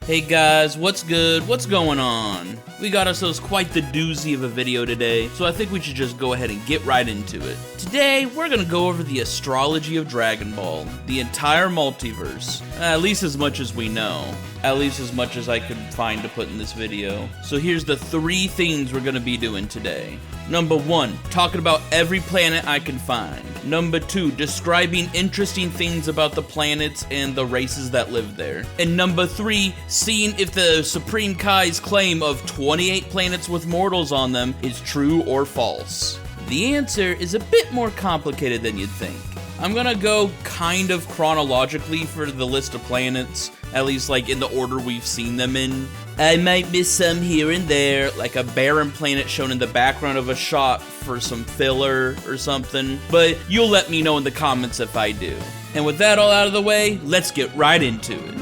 Hey guys, what's good? What's going on? We got ourselves quite the doozy of a video today, so I think we should just go ahead and get right into it. Today, we're gonna go over the astrology of Dragon Ball, the entire multiverse, at least as much as we know, at least as much as I could find to put in this video. So here's the 3 things we're gonna be doing today. Number 1, talking about every planet I can find. Number 2, describing interesting things about the planets and the races that live there. And number 3, seeing if the Supreme Kai's claim of 28 planets with mortals on them is true or false. The answer is a bit more complicated than you'd think. I'm gonna go kind of chronologically for the list of planets, at least like in the order we've seen them in. I might miss some here and there, like a barren planet shown in the background of a shot for some filler or something, but you'll let me know in the comments if I do. And with that all out of the way, let's get right into it.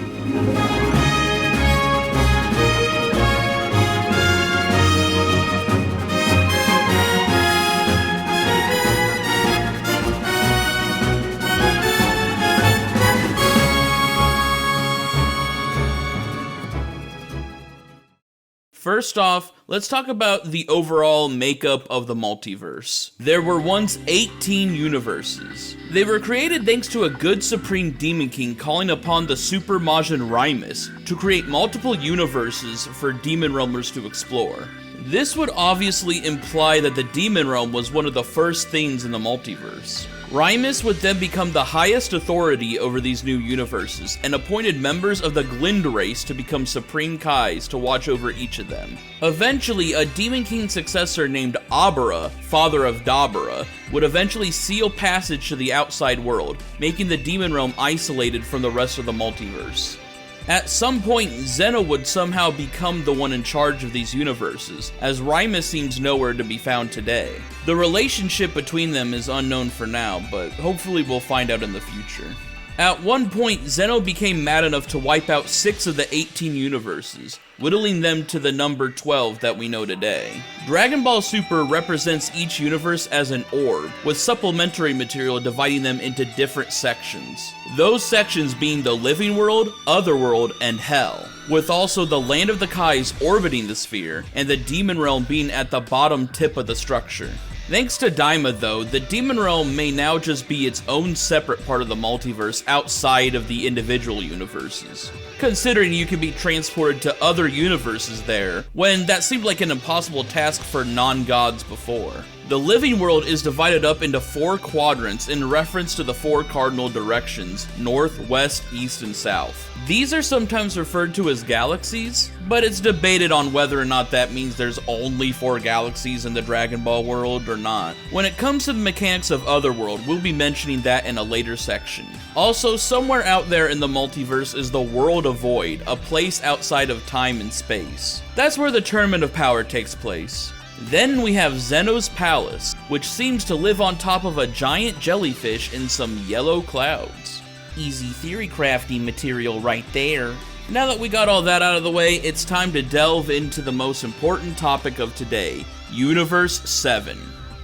First off, let's talk about the overall makeup of the multiverse. There were once 18 universes. They were created thanks to a good Supreme Demon King calling upon the Super Majin Raimus to create multiple universes for Demon Realmers to explore. This would obviously imply that the Demon Realm was one of the first things in the multiverse. Raimus would then become the highest authority over these new universes, and appointed members of the Glind race to become Supreme Kais to watch over each of them. Eventually, a Demon King successor named Abara, father of Dabara, would eventually seal passage to the outside world, making the Demon Realm isolated from the rest of the multiverse. At some point, Zeno would somehow become the one in charge of these universes, as Raimus seems nowhere to be found today. The relationship between them is unknown for now, but hopefully we'll find out in the future. At one point, Zeno became mad enough to wipe out 6 of the 18 universes, whittling them to the number 12 that we know today. Dragon Ball Super represents each universe as an orb, with supplementary material dividing them into different sections. Those sections being the Living World, Otherworld, and Hell, with also the Land of the Kais orbiting the sphere, and the Demon Realm being at the bottom tip of the structure. Thanks to Daima though, the Demon Realm may now just be its own separate part of the multiverse outside of the individual universes. Considering you can be transported to other universes there, when that seemed like an impossible task for non-gods before. The Living World is divided up into 4 quadrants in reference to the 4 cardinal directions, north, west, east, and south. These are sometimes referred to as galaxies, but it's debated on whether or not that means there's only 4 galaxies in the Dragon Ball world or not. When it comes to the mechanics of Otherworld, we'll be mentioning that in a later section. Also, somewhere out there in the multiverse is the World of Void, a place outside of time and space. That's where the Tournament of Power takes place. Then we have Zeno's Palace, which seems to live on top of a giant jellyfish in some yellow clouds. Easy theory crafting material right there. Now that we got all that out of the way, it's time to delve into the most important topic of today, Universe 7.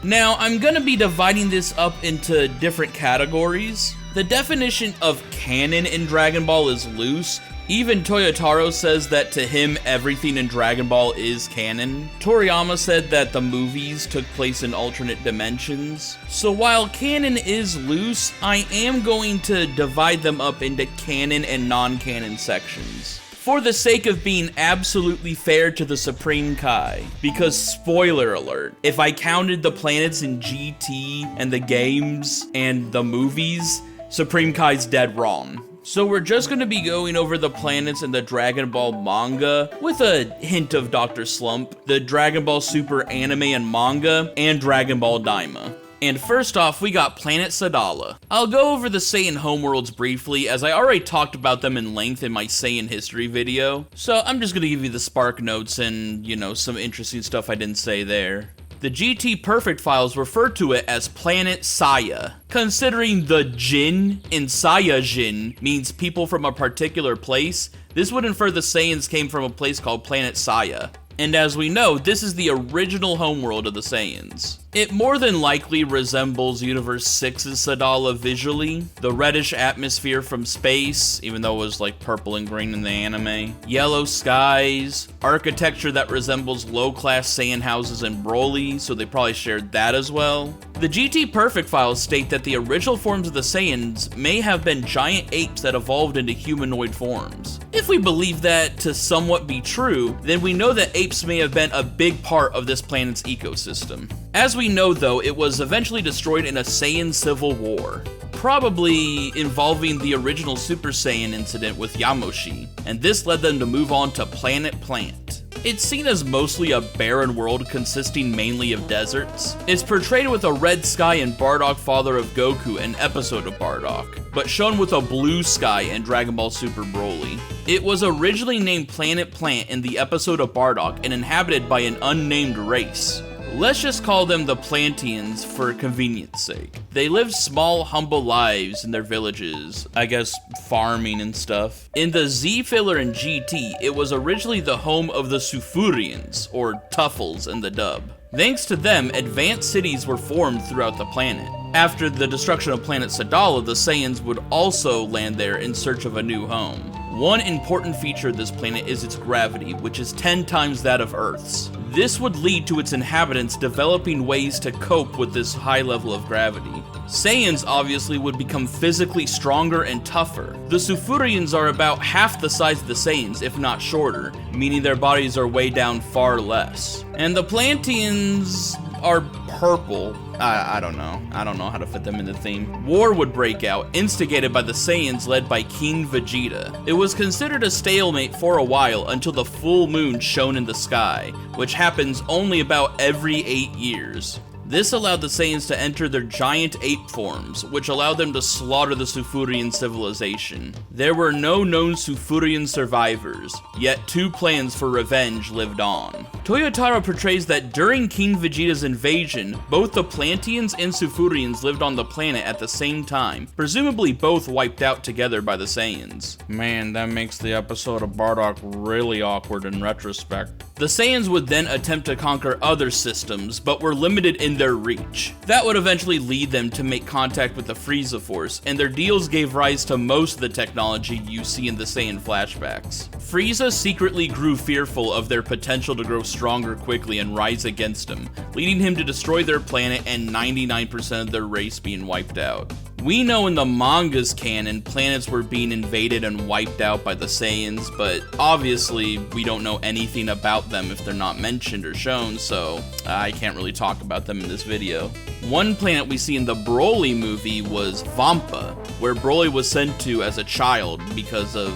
Now, I'm gonna be dividing this up into different categories. The definition of canon in Dragon Ball is loose. Even Toyotaro says that to him, everything in Dragon Ball is canon. Toriyama said that the movies took place in alternate dimensions. So while canon is loose, I am going to divide them up into canon and non-canon sections, for the sake of being absolutely fair to the Supreme Kai. Because spoiler alert, if I counted the planets in GT and the games and the movies, Supreme Kai's dead wrong. So we're just going to be going over the planets in the Dragon Ball manga, with a hint of Dr. Slump, the Dragon Ball Super anime and manga, and Dragon Ball Daima. And first off, we got Planet Sadala. I'll go over the Saiyan homeworlds briefly, as I already talked about them in length in my Saiyan history video, so I'm just going to give you the spark notes and, some interesting stuff I didn't say there. The GT Perfect files refer to it as Planet Saya. Considering the Jin in Saiyajin means people from a particular place, this would infer the Saiyans came from a place called Planet Saya. and as we know, this is the original homeworld of the Saiyans. It more than likely resembles Universe 6's Sadala visually. The reddish atmosphere from space, even though it was like purple and green in the anime. Yellow skies, architecture that resembles low-class Saiyan houses in Broly, so they probably shared that as well. The GT Perfect files state that the original forms of the Saiyans may have been giant apes that evolved into humanoid forms. If we believe that to somewhat be true, then we know that apes may have been a big part of this planet's ecosystem. As we know though, it was eventually destroyed in a Saiyan civil war, probably involving the original Super Saiyan incident with Yamoshi, and this led them to move on to Planet Plant. It's seen as mostly a barren world consisting mainly of deserts. It's portrayed with a red sky in Bardock Father of Goku, an episode of Bardock, but shown with a blue sky in Dragon Ball Super Broly. It was originally named Planet Plant in the episode of Bardock and inhabited by an unnamed race. Let's just call them the Plantians for convenience sake. They lived small, humble lives in their villages, I guess farming and stuff. In the Z filler in GT, it was originally the home of the Sufurians, or Tuffles in the dub. Thanks to them, advanced cities were formed throughout the planet. After the destruction of planet Sadala, the Saiyans would also land there in search of a new home. One important feature of this planet is its gravity, which is 10 times that of Earth's. This would lead to its inhabitants developing ways to cope with this high level of gravity. Saiyans obviously would become physically stronger and tougher. The Sufurians are about half the size of the Saiyans, if not shorter, meaning their bodies are weighed down far less. And the Plantians are purple. I don't know. I don't know how to fit them in the theme. War would break out, instigated by the Saiyans led by King Vegeta. It was considered a stalemate for a while until the full moon shone in the sky, which happens only about every 8 years. This allowed the Saiyans to enter their giant ape forms, which allowed them to slaughter the Sufurian civilization. There were no known Sufurian survivors, yet 2 plans for revenge lived on. Toyotaro portrays that during King Vegeta's invasion, both the Plantians and Sufurians lived on the planet at the same time, presumably both wiped out together by the Saiyans. Man, that makes the episode of Bardock really awkward in retrospect. The Saiyans would then attempt to conquer other systems, but were limited in their reach. That would eventually lead them to make contact with the Frieza Force, and their deals gave rise to most of the technology you see in the Saiyan flashbacks. Frieza secretly grew fearful of their potential to grow stronger quickly and rise against him, leading him to destroy their planet and 99% of their race being wiped out. We know in the manga's canon, planets were being invaded and wiped out by the Saiyans, but obviously we don't know anything about them if they're not mentioned or shown, so I can't really talk about them in this video. One planet we see in the Broly movie was Vampa, where Broly was sent to as a child because of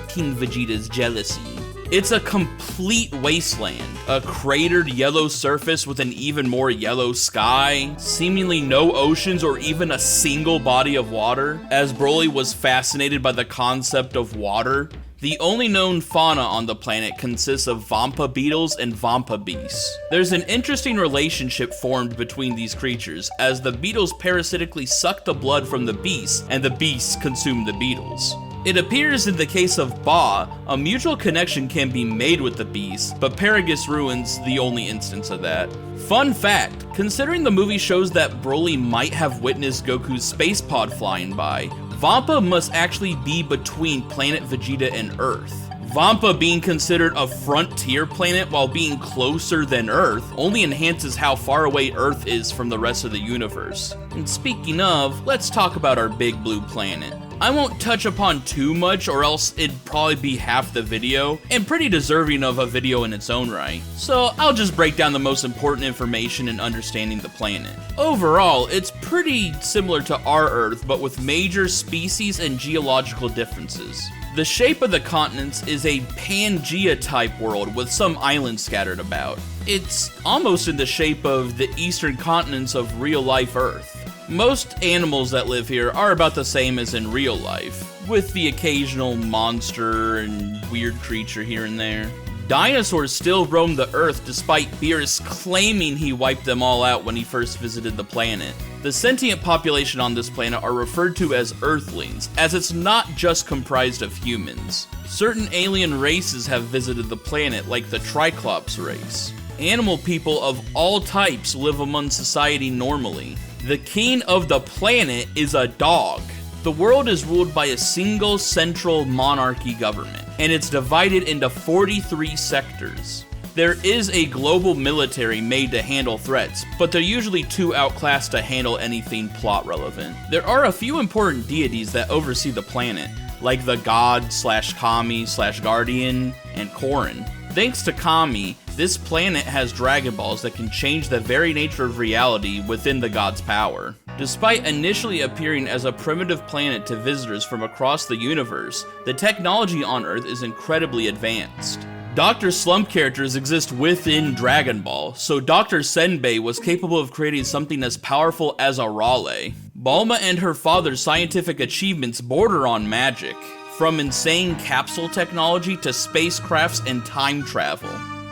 King Vegeta's jealousy. It's a complete wasteland, a cratered yellow surface with an even more yellow sky, seemingly no oceans or even a single body of water, as Broly was fascinated by the concept of water. The only known fauna on the planet consists of Vampa beetles and Vampa beasts. There's an interesting relationship formed between these creatures, as the beetles parasitically suck the blood from the beasts, and the beasts consume the beetles. It appears in the case of Ba, a mutual connection can be made with the beast, but Paragus Ruin's the only instance of that. Fun fact, considering the movie shows that Broly might have witnessed Goku's space pod flying by, Vampa must actually be between planet Vegeta and Earth. Vampa being considered a frontier planet while being closer than Earth only enhances how far away Earth is from the rest of the universe. And speaking of, let's talk about our big blue planet. I won't touch upon too much or else it'd probably be half the video, and pretty deserving of a video in its own right. So I'll just break down the most important information in understanding the planet. Overall, it's pretty similar to our Earth, but with major species and geological differences. The shape of the continents is a Pangea type world with some islands scattered about. It's almost in the shape of the eastern continents of real life Earth. Most animals that live here are about the same as in real life, with the occasional monster and weird creature here and there. Dinosaurs still roam the Earth despite Beerus claiming he wiped them all out when he first visited the planet. The sentient population on this planet are referred to as Earthlings, as it's not just comprised of humans. Certain alien races have visited the planet, like the Triclops race. Animal people of all types live among society normally. The king of the planet is a dog. The world is ruled by a single central monarchy government, and it's divided into 43 sectors. There is a global military made to handle threats, but they're usually too outclassed to handle anything plot relevant. There are a few important deities that oversee the planet, like the god / kami / guardian and Korin. Thanks to Kami, this planet has Dragon Balls that can change the very nature of reality within the god's power. Despite initially appearing as a primitive planet to visitors from across the universe, the technology on Earth is incredibly advanced. Dr. Slump characters exist within Dragon Ball, so Dr. Senbei was capable of creating something as powerful as a Raleigh. Bulma and her father's scientific achievements border on magic, from insane capsule technology to spacecrafts and time travel.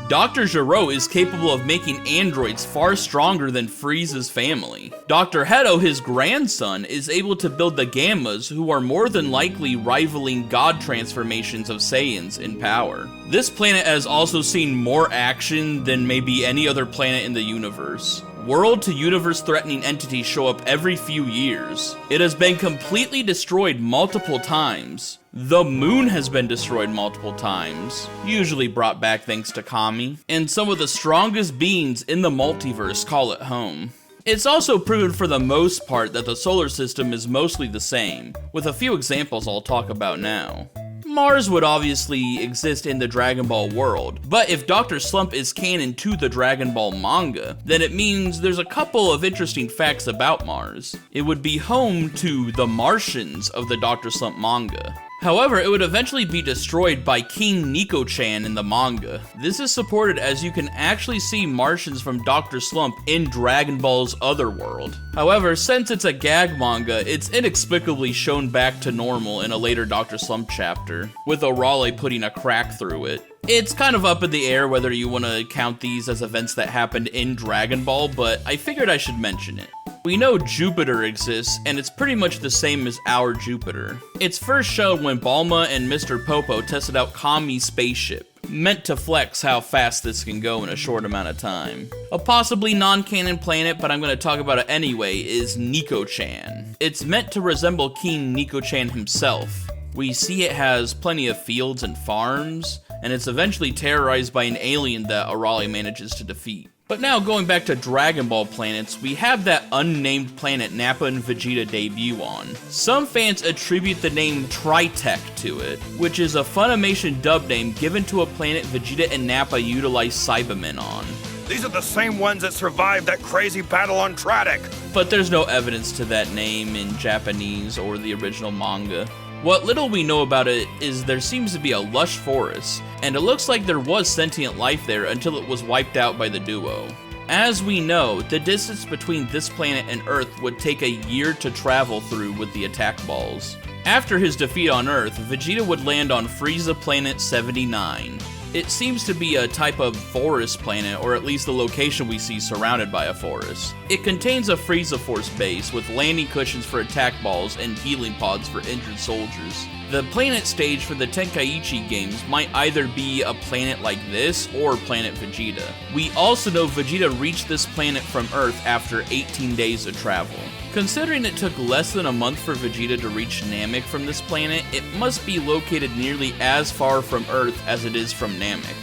Dr. Gero is capable of making androids far stronger than Frieza's family. Dr. Hedo, his grandson, is able to build the Gammas, who are more than likely rivaling god transformations of Saiyans in power. This planet has also seen more action than maybe any other planet in the universe. World to universe threatening entities show up every few years. It has been completely destroyed multiple times. The moon has been destroyed multiple times, usually brought back thanks to Kami, and some of the strongest beings in the multiverse call it home. It's also proven for the most part that the solar system is mostly the same, with a few examples I'll talk about now. Mars would obviously exist in the Dragon Ball world, but if Dr. Slump is canon to the Dragon Ball manga, then it means there's a couple of interesting facts about Mars. It would be home to the Martians of the Dr. Slump manga. However, it would eventually be destroyed by King Nico-chan in the manga. This is supported as you can actually see Martians from Dr. Slump in Dragon Ball's Otherworld. However, since it's a gag manga, it's inexplicably shown back to normal in a later Dr. Slump chapter, with Orale putting a crack through it. It's kind of up in the air whether you want to count these as events that happened in Dragon Ball, but I figured I should mention it. We know Jupiter exists, and it's pretty much the same as our Jupiter. It's first shown when Bulma and Mr. Popo tested out Kami's spaceship, meant to flex how fast this can go in a short amount of time. A possibly non-canon planet, but I'm going to talk about it anyway, is Nico-chan. It's meant to resemble King Nico-chan himself. We see it has plenty of fields and farms, and it's eventually terrorized by an alien that Arale manages to defeat. But now going back to Dragon Ball planets, we have that unnamed planet Nappa and Vegeta debut on. Some fans attribute the name Tritech to it, which is a Funimation dub name given to a planet Vegeta and Nappa utilize Cybermen on. These are the same ones that survived that crazy battle on Tradek. But there's no evidence to that name in Japanese or the original manga. What little we know about it is there seems to be a lush forest, and it looks like there was sentient life there until it was wiped out by the duo. As we know, the distance between this planet and Earth would take a year to travel through with the attack balls. After his defeat on Earth, Vegeta would land on Frieza Planet 79. It seems to be a type of forest planet, or at least the location we see surrounded by a forest. It contains a Frieza Force base with landing cushions for attack balls and healing pods for injured soldiers. The planet stage for the Tenkaichi games might either be a planet like this or Planet Vegeta. We also know Vegeta reached this planet from Earth after 18 days of travel. Considering it took less than a month for Vegeta to reach Namek from this planet, it must be located nearly as far from Earth as it is from Namek.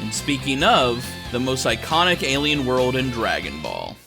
And speaking of, the most iconic alien world in Dragon Ball.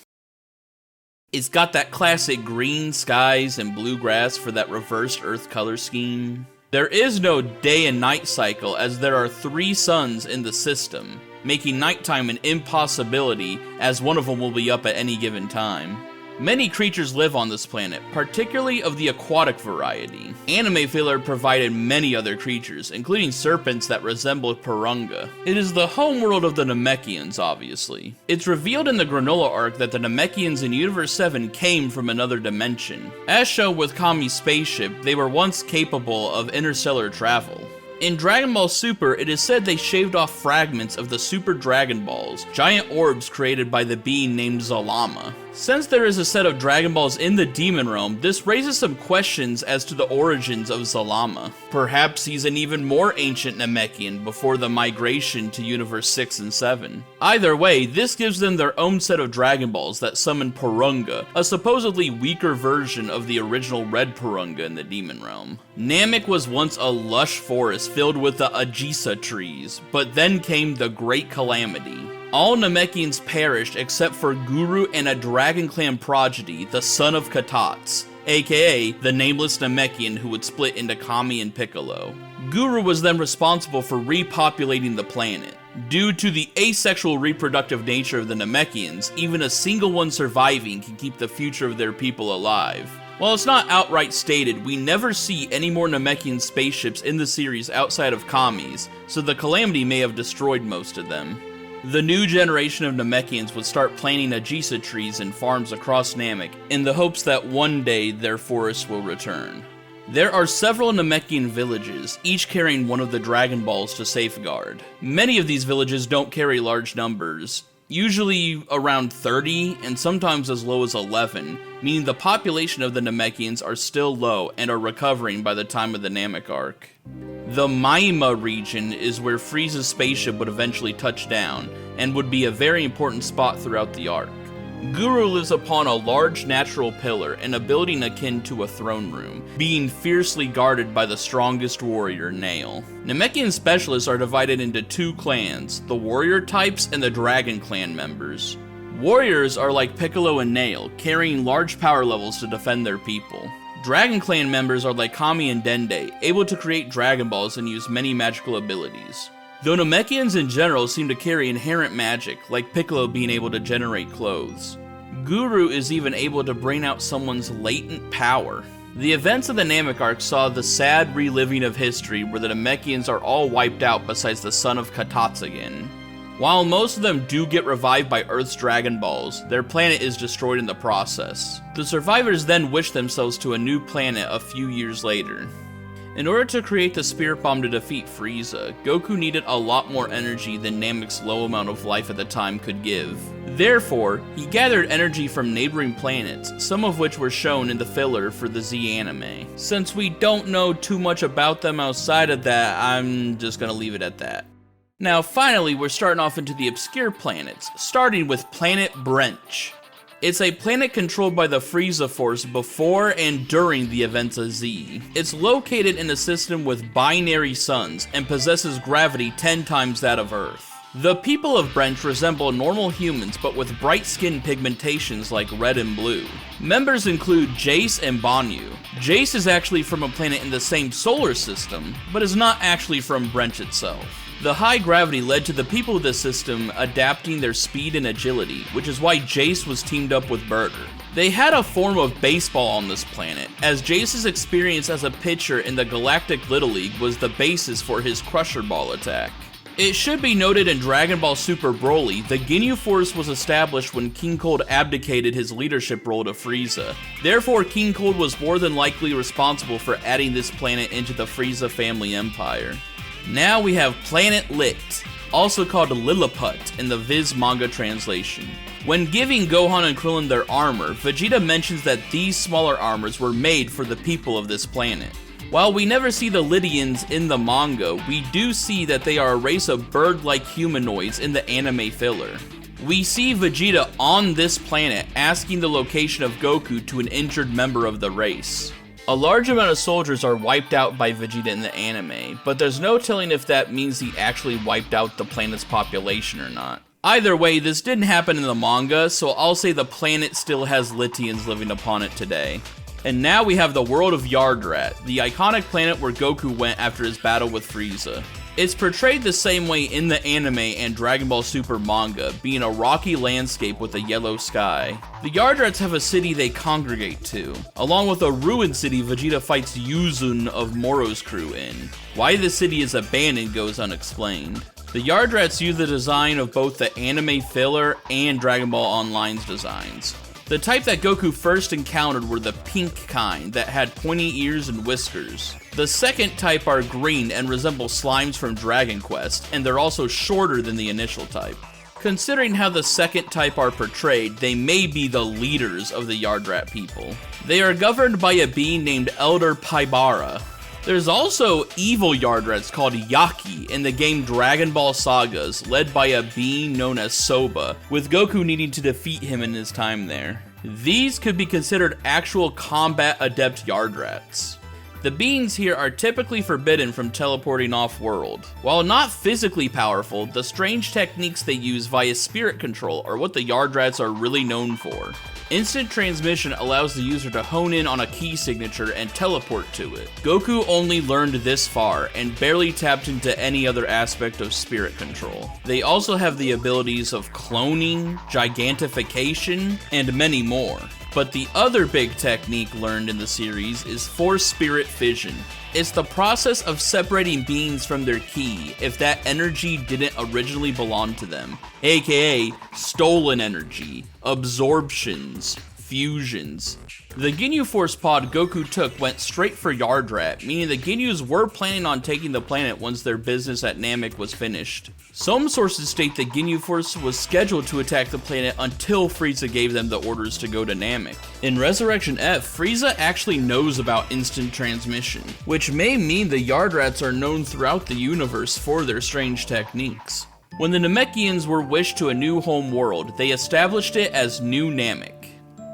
It's got that classic green skies and blue grass for that reversed Earth color scheme. There is no day and night cycle as there are 3 suns in the system, making nighttime an impossibility as one of them will be up at any given time. Many creatures live on this planet, particularly of the aquatic variety. Anime filler provided many other creatures, including serpents that resemble Purunga. It is the homeworld of the Namekians, obviously. It's revealed in the Granola arc that the Namekians in Universe 7 came from another dimension. As shown with Kami's spaceship, they were once capable of interstellar travel. In Dragon Ball Super, it is said they shaved off fragments of the Super Dragon Balls, giant orbs created by the being named Zalama. Since there is a set of Dragon Balls in the Demon Realm, this raises some questions as to the origins of Zalama. Perhaps he's an even more ancient Namekian before the migration to Universe 6 and 7. Either way, this gives them their own set of Dragon Balls that summon Porunga, a supposedly weaker version of the original Red Porunga in the Demon Realm. Namek was once a lush forest filled with the Ajisa trees, but then came the Great Calamity. All Namekians perished except for Guru and a Dragon Clan prodigy, the son of Katats, aka the nameless Namekian who would split into Kami and Piccolo. Guru was then responsible for repopulating the planet. Due to the asexual reproductive nature of the Namekians, even a single one surviving can keep the future of their people alive. While it's not outright stated, we never see any more Namekian spaceships in the series outside of Kami's, so the Calamity may have destroyed most of them. The new generation of Namekians would start planting Ajisa trees in farms across Namek in the hopes that one day their forests will return. There are several Namekian villages, each carrying one of the Dragon Balls to safeguard. Many of these villages don't carry large numbers, usually around 30 and sometimes as low as 11, meaning the population of the Namekians are still low and are recovering by the time of the Namek arc. The Maima region is where Frieza's spaceship would eventually touch down, and would be a very important spot throughout the arc. Guru lives upon a large natural pillar in a building akin to a throne room, being fiercely guarded by the strongest warrior, Nail. Namekian specialists are divided into two clans, the warrior types and the Dragon Clan members. Warriors are like Piccolo and Nail, carrying large power levels to defend their people. Dragon Clan members are like Kami and Dende, able to create Dragon Balls and use many magical abilities. Though Namekians in general seem to carry inherent magic, like Piccolo being able to generate clothes. Guru is even able to bring out someone's latent power. The events of the Namek arc saw the sad reliving of history where the Namekians are all wiped out besides the son of Katats again. While most of them do get revived by Earth's Dragon Balls, their planet is destroyed in the process. The survivors then wish themselves to a new planet a few years later. In order to create the Spirit Bomb to defeat Frieza, Goku needed a lot more energy than Namek's low amount of life at the time could give. Therefore, he gathered energy from neighboring planets, some of which were shown in the filler for the Z anime. Since we don't know too much about them outside of that, I'm just gonna leave it at that. Now finally, we're starting off into the obscure planets, starting with Planet Brench. It's a planet controlled by the Frieza Force before and during the events of Z. It's located in a system with binary suns and possesses gravity 10 times that of Earth. The people of Brench resemble normal humans but with bright skin pigmentations like red and blue. Members include Jace and Banyu. Jace is actually from a planet in the same solar system, but is not actually from Brench itself. The high gravity led to the people of the system adapting their speed and agility, which is why Jace was teamed up with Burger. They had a form of baseball on this planet, as Jace's experience as a pitcher in the Galactic Little League was the basis for his Crusher Ball attack. It should be noted in Dragon Ball Super Broly, the Ginyu Force was established when King Cold abdicated his leadership role to Frieza. Therefore, King Cold was more than likely responsible for adding this planet into the Frieza family empire. Now we have Planet Lit, also called Lilliput in the Viz manga translation. When giving Gohan and Krillin their armor, Vegeta mentions that these smaller armors were made for the people of this planet. While we never see the Lydians in the manga, we do see that they are a race of bird-like humanoids in the anime filler. We see Vegeta on this planet asking the location of Goku to an injured member of the race. A large amount of soldiers are wiped out by Vegeta in the anime, but there's no telling if that means he actually wiped out the planet's population or not. Either way, this didn't happen in the manga, so I'll say the planet still has Lytians living upon it today. And now we have the world of Yardrat, the iconic planet where Goku went after his battle with Frieza. It's portrayed the same way in the anime and Dragon Ball Super manga, being a rocky landscape with a yellow sky. The Yardrats have a city they congregate to, along with a ruined city Vegeta fights Yuzun of Moro's crew in. Why the city is abandoned goes unexplained. The Yardrats use the design of both the anime filler and Dragon Ball Online's designs. The type that Goku first encountered were the pink kind that had pointy ears and whiskers. The second type are green and resemble slimes from Dragon Quest, and they're also shorter than the initial type. Considering how the second type are portrayed, they may be the leaders of the Yardrat people. They are governed by a being named Elder Paibara. There's also evil Yardrats called Yaki in the game Dragon Ball Sagas, led by a being known as Soba, with Goku needing to defeat him in his time there. These could be considered actual combat adept Yardrats. The beings here are typically forbidden from teleporting off-world. While not physically powerful, the strange techniques they use via spirit control are what the Yardrats are really known for. Instant transmission allows the user to hone in on a key signature and teleport to it. Goku only learned this far, and barely tapped into any other aspect of spirit control. They also have the abilities of cloning, gigantification, and many more. But the other big technique learned in the series is Force Spirit Fission. It's the process of separating beings from their ki if that energy didn't originally belong to them, aka stolen energy, absorptions, fusions. The Ginyu Force pod Goku took went straight for Yardrat, meaning the Ginyus were planning on taking the planet once their business at Namek was finished. Some sources state the Ginyu Force was scheduled to attack the planet until Frieza gave them the orders to go to Namek. In Resurrection F, Frieza actually knows about instant transmission, which may mean the Yardrats are known throughout the universe for their strange techniques. When the Namekians were wished to a new home world, they established it as New Namek.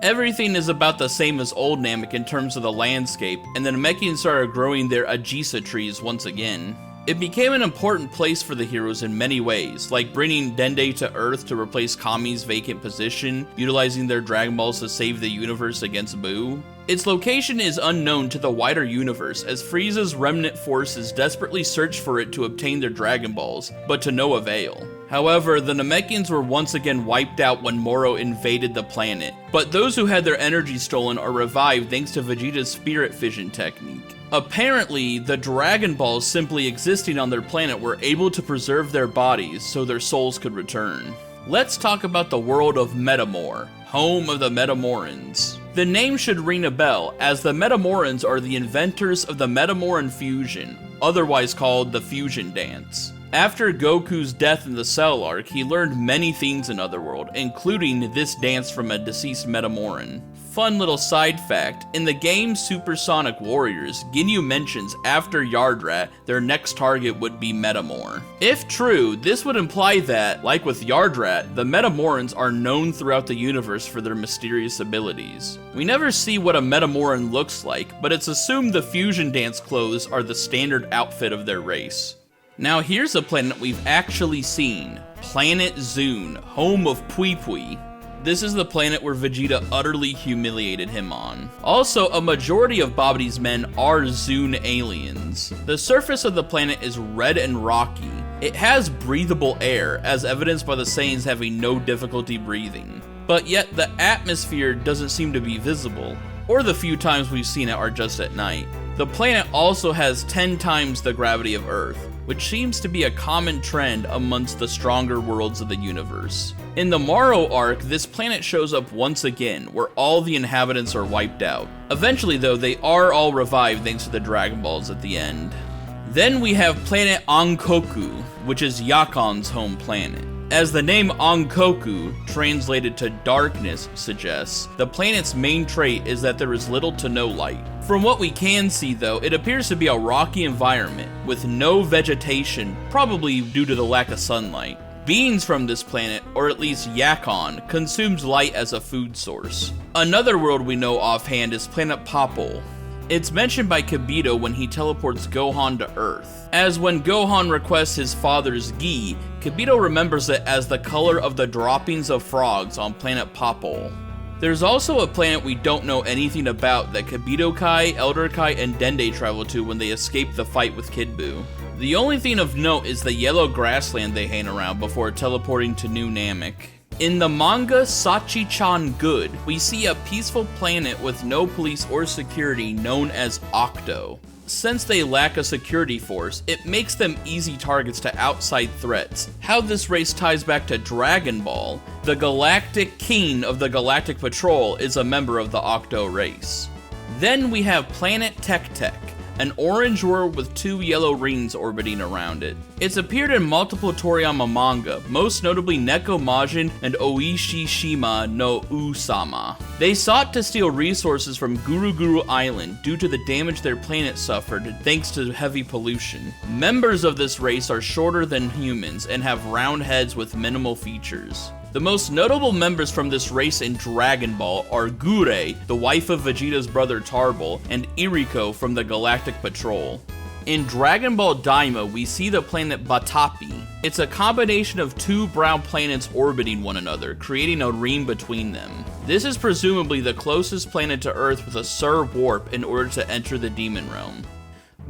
Everything is about the same as Old Namek in terms of the landscape, and the Namekians started growing their Ajisa trees once again. It became an important place for the heroes in many ways, like bringing Dende to Earth to replace Kami's vacant position, utilizing their Dragon Balls to save the universe against Buu. Its location is unknown to the wider universe, as Frieza's remnant forces desperately search for it to obtain their Dragon Balls, but to no avail. However, the Namekians were once again wiped out when Moro invaded the planet, but those who had their energy stolen are revived thanks to Vegeta's spirit fission technique. Apparently, the Dragon Balls simply existing on their planet were able to preserve their bodies so their souls could return. Let's talk about the world of Metamor, home of the Metamorans. The name should ring a bell, as the Metamorans are the inventors of the Metamoran fusion, otherwise called the Fusion Dance. After Goku's death in the Cell arc, he learned many things in Otherworld, including this dance from a deceased Metamoran. Fun little side fact, in the game Supersonic Warriors, Ginyu mentions after Yardrat, their next target would be Metamor. If true, this would imply that, like with Yardrat, the Metamorans are known throughout the universe for their mysterious abilities. We never see what a Metamoran looks like, but it's assumed the Fusion Dance clothes are the standard outfit of their race. Now here's a planet we've actually seen, Planet Zune, home of Pui Pui. This is the planet where Vegeta utterly humiliated him on. Also, a majority of Babidi's men are Zune aliens. The surface of the planet is red and rocky. It has breathable air, as evidenced by the Saiyans having no difficulty breathing. But yet, the atmosphere doesn't seem to be visible, or the few times we've seen it are just at night. The planet also has 10 times the gravity of Earth, which seems to be a common trend amongst the stronger worlds of the universe. In the Morrow arc, this planet shows up once again, where all the inhabitants are wiped out. Eventually though, they are all revived thanks to the Dragon Balls at the end. Then we have planet Ankoku, which is Yakon's home planet. As the name Ankoku, translated to darkness, suggests, the planet's main trait is that there is little to no light. From what we can see though, it appears to be a rocky environment, with no vegetation, probably due to the lack of sunlight. Beings from this planet, or at least Yakon, consumes light as a food source. Another world we know offhand is planet Popol. It's mentioned by Kibito when he teleports Gohan to Earth, as when Gohan requests his father's gi, Kibito remembers it as the color of the droppings of frogs on planet Popol. There's also a planet we don't know anything about that Kibito Kai, Elder Kai, and Dende travel to when they escape the fight with Kid Buu. The only thing of note is the yellow grassland they hang around before teleporting to New Namek. In the manga Sachi-chan Good, we see a peaceful planet with no police or security known as Octo. Since they lack a security force, it makes them easy targets to outside threats. How this race ties back to Dragon Ball, the Galactic King of the Galactic Patrol is a member of the Octo race. Then we have Planet Tek Tek, an orange world with 2 yellow rings orbiting around it. It's appeared in multiple Toriyama manga, most notably Neko Majin and Oishishima no Usama. They sought to steal resources from Guru Guru Island due to the damage their planet suffered thanks to heavy pollution. Members of this race are shorter than humans and have round heads with minimal features. The most notable members from this race in Dragon Ball are Gurei, the wife of Vegeta's brother Tarbal, and Iriko from the Galactic Patrol. In Dragon Ball Daima, we see the planet Batapi. It's a combination of 2 brown planets orbiting one another, creating a ring between them. This is presumably the closest planet to Earth with a Sur warp in order to enter the Demon Realm.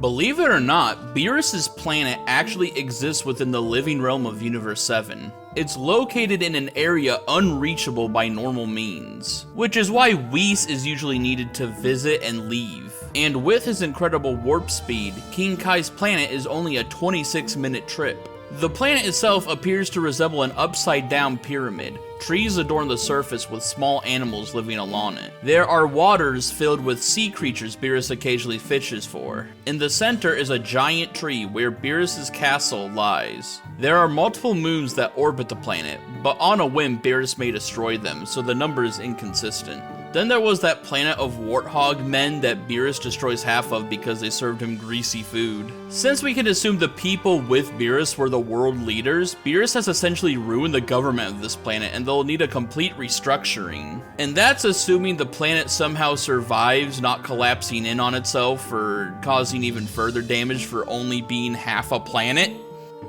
Believe it or not, Beerus's planet actually exists within the living realm of Universe 7. It's located in an area unreachable by normal means, which is why Whis is usually needed to visit and leave. And with his incredible warp speed, King Kai's planet is only a 26-minute trip. The planet itself appears to resemble an upside-down pyramid. Trees adorn the surface with small animals living along it. There are waters filled with sea creatures Beerus occasionally fishes for. In the center is a giant tree where Beerus's castle lies. There are multiple moons that orbit the planet, but on a whim Beerus may destroy them, so the number is inconsistent. Then there was that planet of warthog men that Beerus destroys half of because they served him greasy food. Since we can assume the people with Beerus were the world leaders, Beerus has essentially ruined the government of this planet and they'll need a complete restructuring. And that's assuming the planet somehow survives, not collapsing in on itself or causing even further damage for only being half a planet.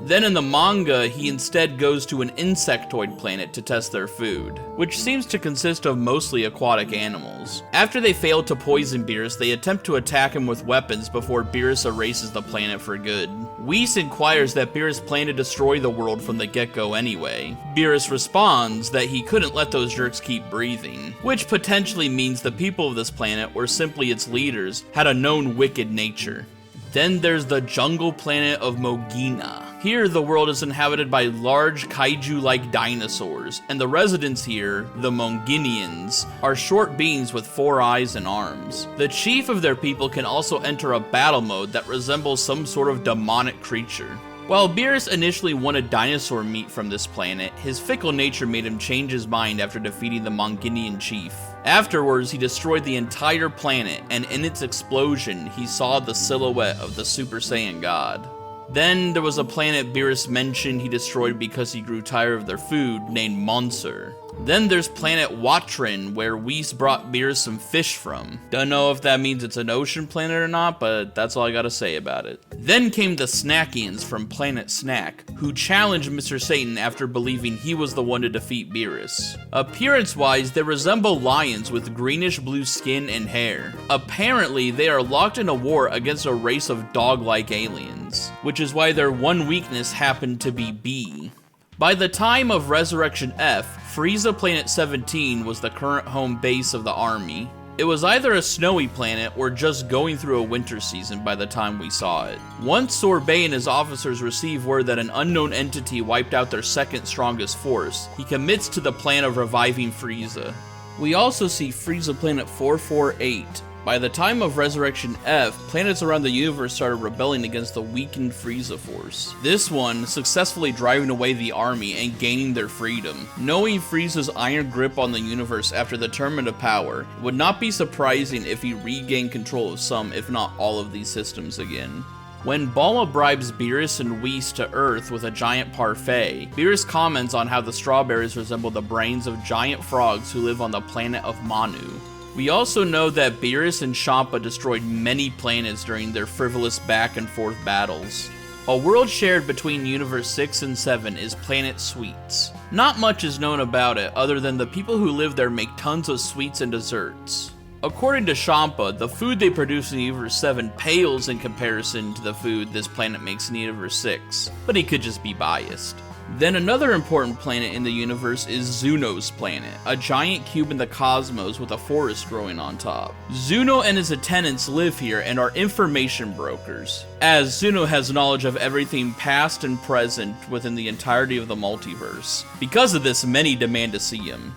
Then in the manga, he instead goes to an insectoid planet to test their food, which seems to consist of mostly aquatic animals. After they fail to poison Beerus, they attempt to attack him with weapons before Beerus erases the planet for good. Whis inquires that Beerus planned to destroy the world from the get-go anyway. Beerus responds that he couldn't let those jerks keep breathing, which potentially means the people of this planet, or simply its leaders, had a known wicked nature. Then there's the jungle planet of Mogina. Here, the world is inhabited by large kaiju-like dinosaurs, and the residents here, the Monginians, are short beings with 4 eyes and arms. The chief of their people can also enter a battle mode that resembles some sort of demonic creature. While Beerus initially wanted dinosaur meat from this planet, his fickle nature made him change his mind after defeating the Monginian chief. Afterwards, he destroyed the entire planet, and in its explosion, he saw the silhouette of the Super Saiyan God. Then there was a planet Beerus mentioned he destroyed because he grew tired of their food, named Monsur. Then there's planet Watrin, where Whis brought Beerus some fish from. Don't know if that means it's an ocean planet or not, but that's all I gotta say about it. Then came the Snackians from planet Snack, who challenged Mr. Satan after believing he was the one to defeat Beerus. Appearance-wise, they resemble lions with greenish-blue skin and hair. Apparently, they are locked in a war against a race of dog-like aliens, which is why their one weakness happened to be B. By the time of Resurrection F, Frieza Planet 17 was the current home base of the army. It was either a snowy planet or just going through a winter season by the time we saw it. Once Sorbet and his officers receive word that an unknown entity wiped out their second strongest force, he commits to the plan of reviving Frieza. We also see Frieza Planet 448. By the time of Resurrection F, planets around the universe started rebelling against the weakened Frieza force. This one successfully driving away the army and gaining their freedom. Knowing Frieza's iron grip on the universe after the Tournament of Power, it would not be surprising if he regained control of some, if not all of these systems again. When Bulma bribes Beerus and Whis to Earth with a giant parfait, Beerus comments on how the strawberries resemble the brains of giant frogs who live on the planet of Manu. We also know that Beerus and Champa destroyed many planets during their frivolous back and forth battles. A world shared between Universe 6 and 7 is Planet Sweets. Not much is known about it other than the people who live there make tons of sweets and desserts. According to Champa, the food they produce in Universe 7 pales in comparison to the food this planet makes in Universe 6, but he could just be biased. Then another important planet in the universe is Zuno's planet, a giant cube in the cosmos with a forest growing on top. Zuno and his attendants live here and are information brokers, as Zuno has knowledge of everything past and present within the entirety of the multiverse. Because of this, many demand to see him.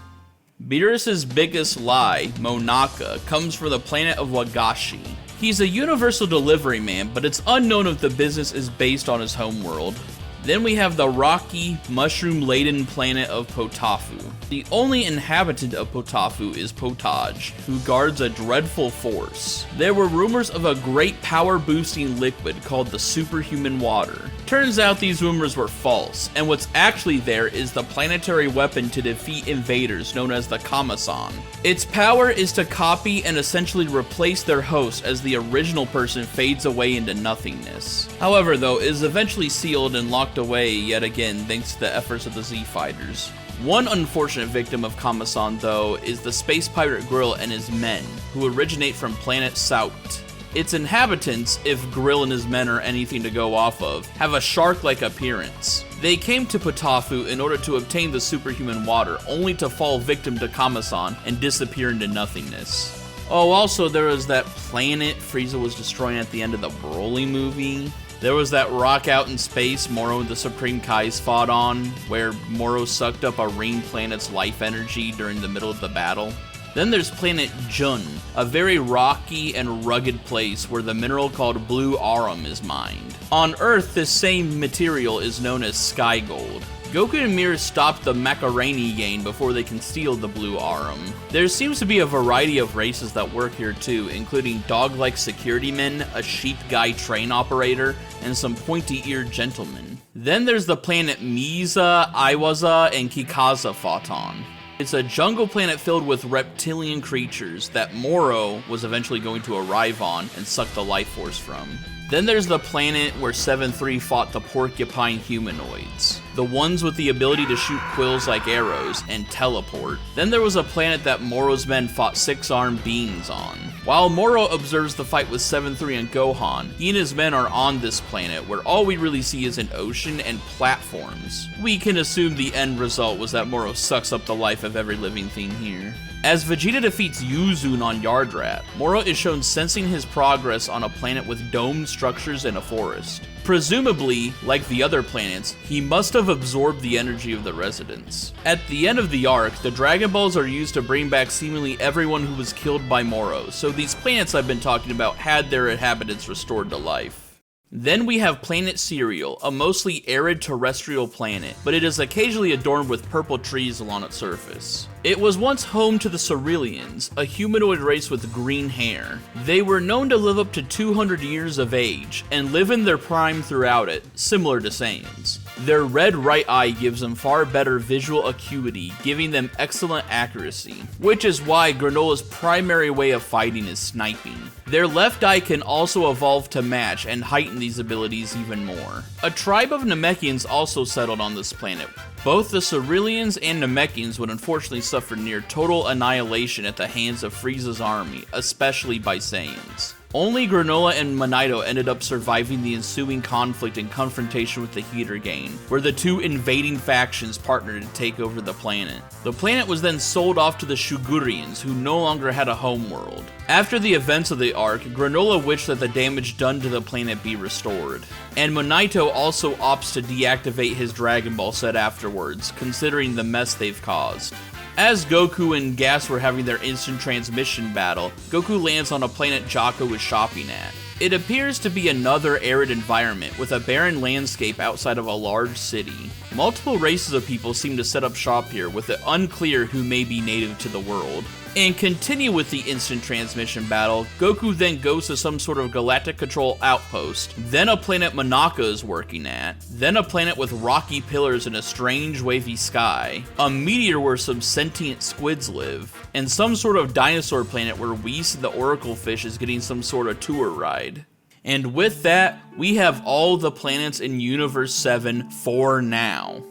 Beerus's biggest lie, Monaka, comes from the planet of Wagashi. He's a universal delivery man, but it's unknown if the business is based on his homeworld. Then we have the rocky, mushroom-laden planet of Potafu. The only inhabitant of Potafu is Potage, who guards a dreadful force. There were rumors of a great power-boosting liquid called the superhuman water. Turns out these rumors were false, and what's actually there is the planetary weapon to defeat invaders known as the Kamasan. Its power is to copy and essentially replace their host as the original person fades away into nothingness. However, though, it is eventually sealed and locked away yet again thanks to the efforts of the Z Fighters. One unfortunate victim of Kamasan, though, is the space pirate Grill and his men, who originate from planet Saut. Its inhabitants, if Grill and his men are anything to go off of, have a shark-like appearance. They came to Potafu in order to obtain the superhuman water, only to fall victim to Kamasan and disappear into nothingness. Oh, also there was that planet Frieza was destroying at the end of the Broly movie. There was that rock out in space Moro and the Supreme Kais fought on, where Moro sucked up a ring planet's life energy during the middle of the battle. Then there's planet Jun, a very rocky and rugged place where the mineral called Blue Arum is mined. On Earth, this same material is known as Sky Gold. Goku and Mir stop the Macaroni gang before they can steal the Blue Arum. There seems to be a variety of races that work here too, including dog-like security men, a sheep guy train operator, and some pointy-eared gentlemen. Then there's the planet Misa, Iwaza, and Kikaza fought on. It's a jungle planet filled with reptilian creatures that Moro was eventually going to arrive on and suck the life force from. Then there's the planet where 7-3 fought the porcupine humanoids, the ones with the ability to shoot quills like arrows and teleport. Then there was a planet that Moro's men fought 6-armed beings on. While Moro observes the fight with 7-3 and Gohan, he and his men are on this planet where all we really see is an ocean and platforms. We can assume the end result was that Moro sucks up the life of every living thing here. As Vegeta defeats Yuzun on Yardrat, Moro is shown sensing his progress on a planet with domed structures and a forest. Presumably, like the other planets, he must have absorbed the energy of the residents. At the end of the arc, the Dragon Balls are used to bring back seemingly everyone who was killed by Moro, so these planets I've been talking about had their inhabitants restored to life. Then we have planet Cereal, a mostly arid terrestrial planet, but it is occasionally adorned with purple trees along its surface. It was once home to the Cerealians, a humanoid race with green hair. They were known to live up to 200 years of age, and live in their prime throughout it, similar to Saiyans. Their red right eye gives them far better visual acuity, giving them excellent accuracy, which is why Granola's primary way of fighting is sniping. Their left eye can also evolve to match and heighten these abilities even more. A tribe of Namekians also settled on this planet. Both the Cerealians and Namekians would unfortunately suffer near total annihilation at the hands of Frieza's army, especially by Saiyans. Only Granola and Monito ended up surviving the ensuing conflict and confrontation with the Heater Gang, where the two invading factions partnered to take over the planet. The planet was then sold off to the Shugurians, who no longer had a homeworld. After the events of the arc, Granola wished that the damage done to the planet be restored. And Monito also opts to deactivate his Dragon Ball set afterwards, considering the mess they've caused. As Goku and Gas were having their instant transmission battle, Goku lands on a planet Jaco is shopping at. It appears to be another arid environment with a barren landscape outside of a large city. Multiple races of people seem to set up shop here, with it unclear who may be native to the world. And continue with the instant transmission battle, Goku then goes to some sort of galactic control outpost, then a planet Monaka is working at, then a planet with rocky pillars and a strange wavy sky, a meteor where some sentient squids live, and some sort of dinosaur planet where Whis the Oracle Fish is getting some sort of tour ride. And with that, we have all the planets in Universe 7 for now.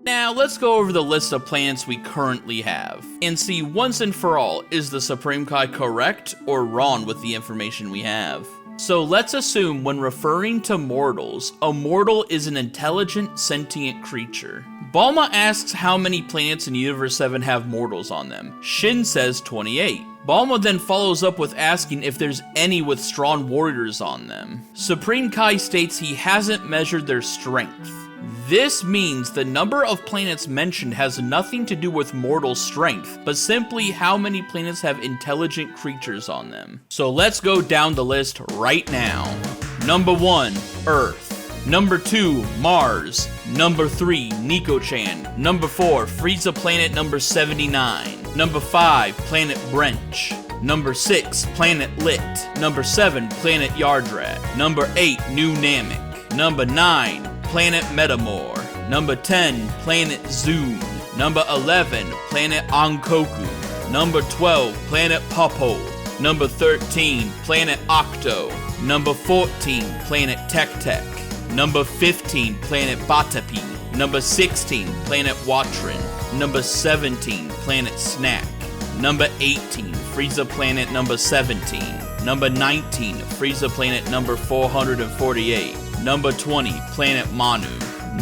Now, let's go over the list of planets we currently have, and see once and for all, is the Supreme Kai correct or wrong with the information we have? So let's assume when referring to mortals, a mortal is an intelligent, sentient creature. Bulma asks how many planets in Universe 7 have mortals on them. Shin says 28. Bulma then follows up with asking if there's any with strong warriors on them. Supreme Kai states he hasn't measured their strength. This means the number of planets mentioned has nothing to do with mortal strength, but simply how many planets have intelligent creatures on them. So let's go down the list right now. Number 1, Earth. Number 2, Mars. Number 3, Nico-chan. Number 4, Frieza Planet number 79. Number 5, Planet Brench. Number 6, Planet Lit. Number 7, Planet Yardrat. Number 8, New Namek. Number 9, Planet Metamor. Number 10, Planet Zoom. Number 11, Planet Ankoku. Number 12, Planet Popo. Number 13, Planet Octo. Number 14, Planet Tek Tek. Number 15, Planet Batapi. Number 16, Planet Watrin. Number 17, Planet Snack. Number 18, Frieza Planet number 17. Number 19, Frieza Planet number 448. Number 20, Planet Manu.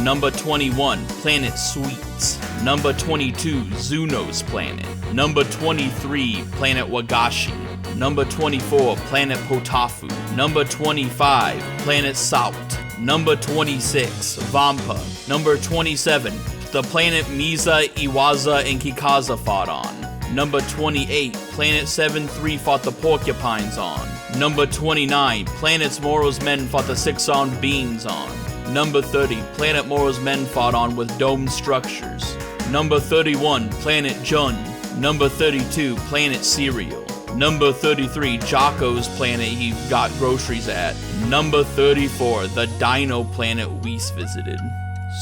Number 21, Planet Sweets. Number 22, Zuno's Planet. Number 23, Planet Wagashi. Number 24, Planet Potafu. Number 25, Planet Salt. Number 26, Vampa. Number 27, the planet Misa, Iwaza, and Kikaza fought on. Number 28, Planet 7-3 fought the Porcupines on. Number 29, Planet Moro's men fought the 6-on Beans on. Number 30, Planet Moro's men fought on with domed structures. Number 31, Planet Jun. Number 32, Planet Cereal. Number 33, Jocko's planet he got groceries at. Number 34, the Dino planet Whis visited.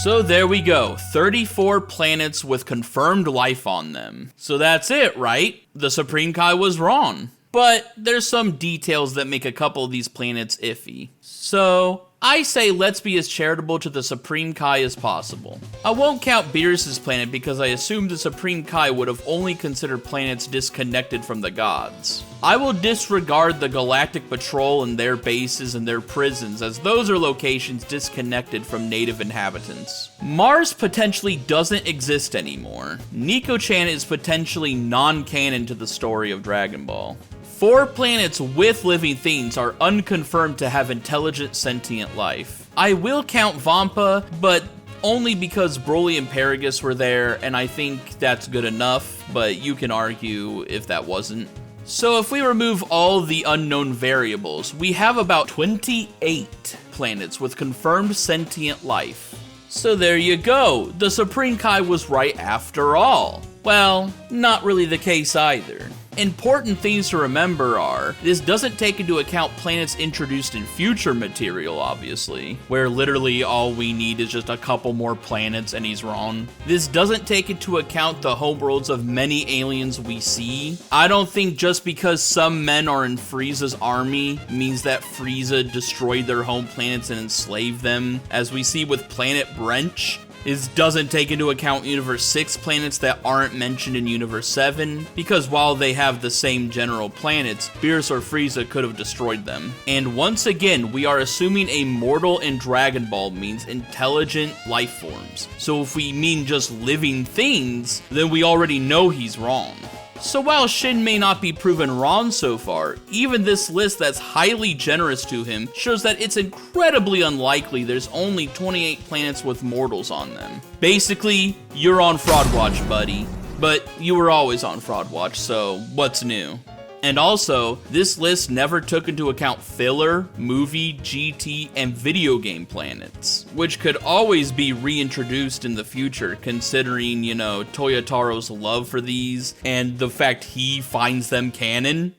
So there we go, 34 planets with confirmed life on them. So that's it, right? The Supreme Kai was wrong. But there's some details that make a couple of these planets iffy. So I say let's be as charitable to the Supreme Kai as possible. I won't count Beerus' planet because I assume the Supreme Kai would have only considered planets disconnected from the gods. I will disregard the Galactic Patrol and their bases and their prisons, as those are locations disconnected from native inhabitants. Mars potentially doesn't exist anymore. Nico-chan is potentially non-canon to the story of Dragon Ball. 4 planets with living things are unconfirmed to have intelligent sentient life. I will count Vampa, but only because Broly and Paragus were there, and I think that's good enough, but you can argue if that wasn't. So if we remove all the unknown variables, we have about 28 planets with confirmed sentient life. So there you go, the Supreme Kai was right after all. Well, not really the case either. Important things to remember are, this doesn't take into account planets introduced in future material, obviously, where literally all we need is just a couple more planets and he's wrong. This doesn't take into account the homeworlds of many aliens we see. I don't think just because some men are in Frieza's army means that Frieza destroyed their home planets and enslaved them, as we see with Planet Brench. This doesn't take into account Universe 6 planets that aren't mentioned in Universe 7, because while they have the same general planets, Beerus or Frieza could have destroyed them. And once again, we are assuming a mortal in Dragon Ball means intelligent life forms. So if we mean just living things, then we already know he's wrong. So while Shin may not be proven wrong so far, even this list that's highly generous to him shows that it's incredibly unlikely there's only 28 planets with mortals on them. Basically, you're on Fraud Watch, buddy. But you were always on Fraud Watch, so what's new? And also, this list never took into account filler, movie, GT, and video game planets, which could always be reintroduced in the future, considering, you know, Toyotaro's love for these, and the fact he finds them canon.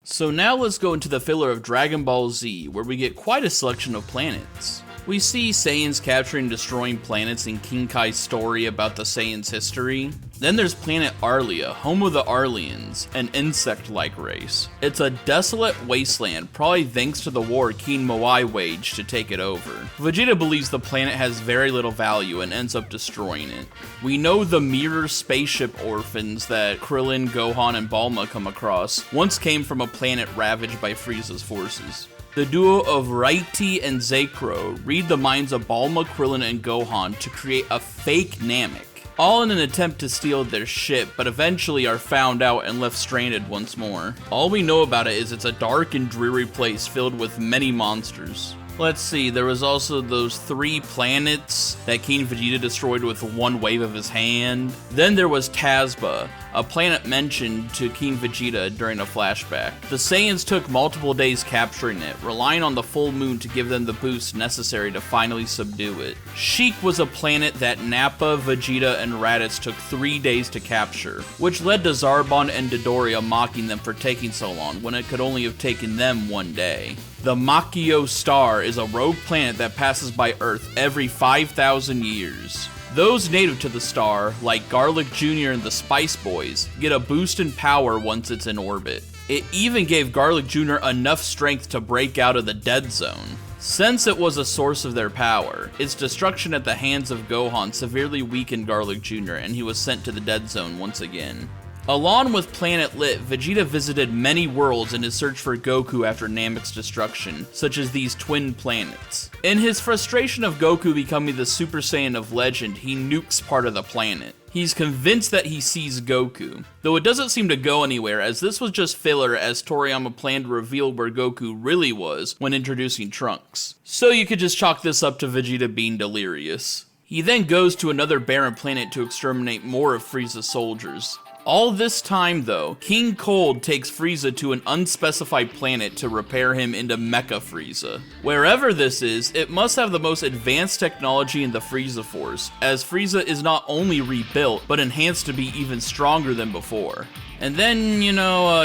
So now let's go into the filler of Dragon Ball Z, where we get quite a selection of planets. We see Saiyans capturing and destroying planets in King Kai's story about the Saiyans' history. Then there's planet Arlia, home of the Arlians, an insect-like race. It's a desolate wasteland, probably thanks to the war King Moai waged to take it over. Vegeta believes the planet has very little value and ends up destroying it. We know the mirror spaceship orphans that Krillin, Gohan, and Bulma come across once came from a planet ravaged by Frieza's forces. The duo of Raiti and Zekro read the minds of Bulma, Krillin, and Gohan to create a fake Namek, all in an attempt to steal their ship, but eventually are found out and left stranded once more. All we know about it is it's a dark and dreary place filled with many monsters. Let's see, there was also those 3 planets that King Vegeta destroyed with one wave of his hand. Then there was Tazba, a planet mentioned to King Vegeta during a flashback. The Saiyans took multiple days capturing it, relying on the full moon to give them the boost necessary to finally subdue it. Sheik was a planet that Nappa, Vegeta, and Raditz took 3 days to capture, which led to Zarbon and Dodoria mocking them for taking so long when it could only have taken them 1 day. The Makio star is a rogue planet that passes by Earth every 5,000 years. Those native to the star, like Garlic Jr. and the Spice Boys, get a boost in power once it's in orbit. It even gave Garlic Jr. enough strength to break out of the dead zone. Since it was a source of their power, its destruction at the hands of Gohan severely weakened Garlic Jr. and he was sent to the dead zone once again. Along with Planet Lit, Vegeta visited many worlds in his search for Goku after Namek's destruction, such as these twin planets. In his frustration of Goku becoming the Super Saiyan of legend, he nukes part of the planet. He's convinced that he sees Goku, though it doesn't seem to go anywhere as this was just filler as Toriyama planned to reveal where Goku really was when introducing Trunks. So you could just chalk this up to Vegeta being delirious. He then goes to another barren planet to exterminate more of Frieza's soldiers. All this time, though, King Cold takes Frieza to an unspecified planet to repair him into Mecha Frieza. Wherever this is, it must have the most advanced technology in the Frieza Force, as Frieza is not only rebuilt, but enhanced to be even stronger than bufore. And then,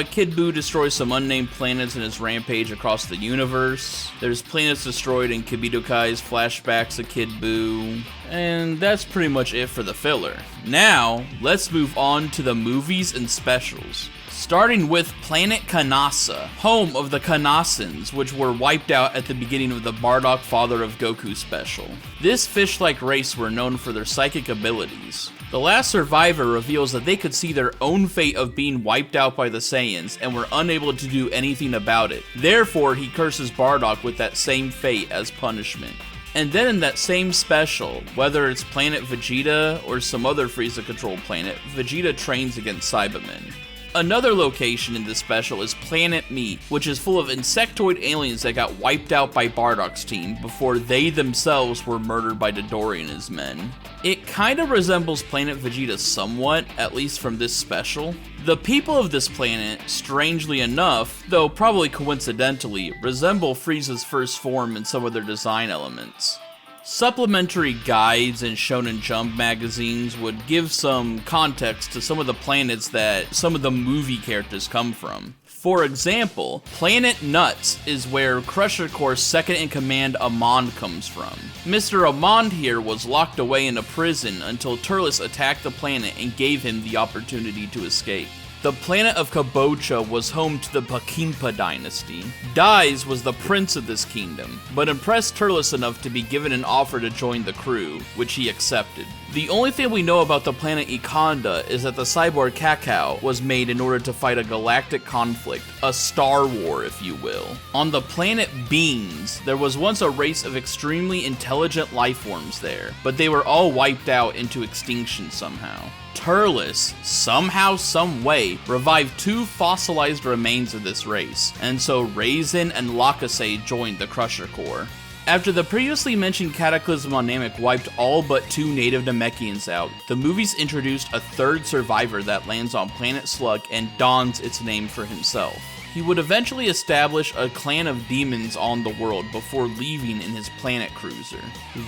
Kid Buu destroys some unnamed planets in his rampage across the universe. There's planets destroyed in Kibidokai's flashbacks of Kid Buu. And that's pretty much it for the filler. Now, let's move on to the movies and specials. Starting with Planet Kanasa, home of the Kanasans, which were wiped out at the beginning of the Bardock Father of Goku special. This fish-like race were known for their psychic abilities. The last survivor reveals that they could see their own fate of being wiped out by the Saiyans and were unable to do anything about it. Therefore, he curses Bardock with that same fate as punishment. And then in that same special, whether it's Planet Vegeta or some other Frieza-controlled planet, Vegeta trains against Cybermen. Another location in this special is Planet Meat, which is full of insectoid aliens that got wiped out by Bardock's team before they themselves were murdered by Dodoria and his men. It kinda resembles Planet Vegeta somewhat, at least from this special. The people of this planet, strangely enough, though probably coincidentally, resemble Frieza's first form in some of their design elements. Supplementary guides in Shonen Jump magazines would give some context to some of the planets that some of the movie characters come from. For example, Planet Nuts is where Crusher Corps' second-in-command Amon comes from. Mr. Amon here was locked away in a prison until Turles attacked the planet and gave him the opportunity to escape. The planet of Kabocha was home to the Pakimpa dynasty. Dais was the prince of this kingdom, but impressed Turles enough to be given an offer to join the crew, which he accepted. The only thing we know about the planet Ikanda is that the cyborg Cacao was made in order to fight a galactic conflict, a star war if you will. On the planet Beans, there was once a race of extremely intelligent life forms there, but they were all wiped out into extinction somehow. Turles, somehow, someway, revived 2 fossilized remains of this race, and so Raisin and Lakase joined the Crusher Corps. After the previously mentioned Cataclysm on Namek wiped all but 2 native Namekians out, the movies introduced a 3rd survivor that lands on Planet Slug and dons its name for himself. He would eventually establish a clan of demons on the world before leaving in his planet cruiser.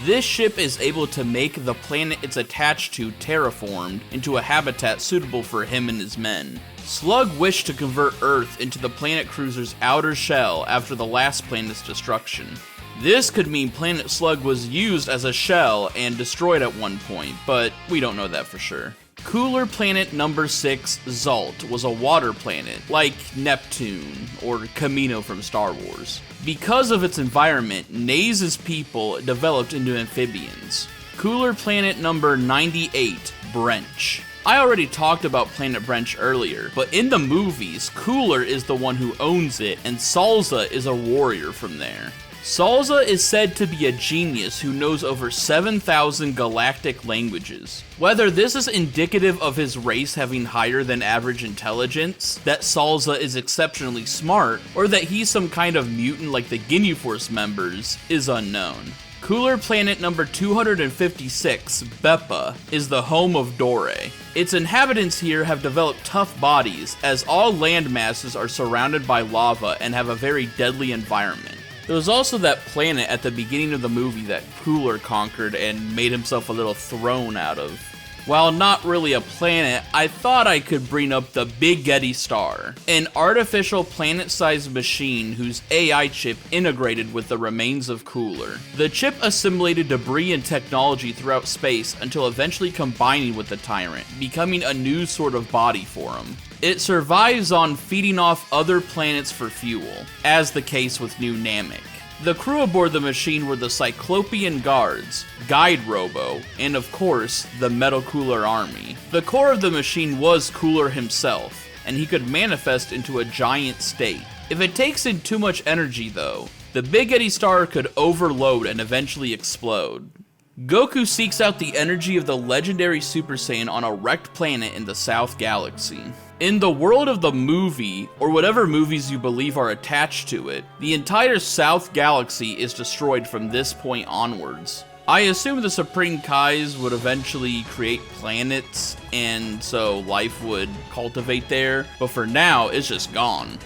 This ship is able to make the planet it's attached to terraformed into a habitat suitable for him and his men. Slug wished to convert Earth into the planet cruiser's outer shell after the last planet's destruction. This could mean Planet Slug was used as a shell and destroyed at one point, but we don't know that for sure. Cooler Planet number 6, Zalt, was a water planet, like Neptune or Camino from Star Wars. Because of its environment, Naze's people developed into amphibians. Cooler Planet number 98, Brench. I already talked about Planet Brench earlier, but in the movies, Cooler is the one who owns it, and Salza is a warrior from there. Salza is said to be a genius who knows over 7,000 galactic languages. Whether this is indicative of his race having higher than average intelligence, that Salza is exceptionally smart, or that he's some kind of mutant like the Ginyu Force members, is unknown. Cooler Planet number 256, Beppa, is the home of Dore. Its inhabitants here have developed tough bodies, as all land masses are surrounded by lava and have a very deadly environment. There was also that planet at the beginning of the movie that Cooler conquered and made himself a little throne out of. While not really a planet, I thought I could bring up the Big Getty Star, an artificial planet-sized machine whose AI chip integrated with the remains of Cooler. The chip assimilated debris and technology throughout space until eventually combining with the Tyrant, becoming a new sort of body for him. It survives on feeding off other planets for fuel, as the case with New Namek. The crew aboard the machine were the Cyclopean Guards, Guide Robo, and of course, the Metal Cooler Army. The core of the machine was Cooler himself, and he could manifest into a giant state. If it takes in too much energy though, the Big Eddie Star could overload and eventually explode. Goku seeks out the energy of the legendary Super Saiyan on a wrecked planet in the South Galaxy. In the world of the movie, or whatever movies you believe are attached to it, the entire South Galaxy is destroyed from this point onwards. I assume the Supreme Kais would eventually create planets, and so life would cultivate there, but for now, it's just gone.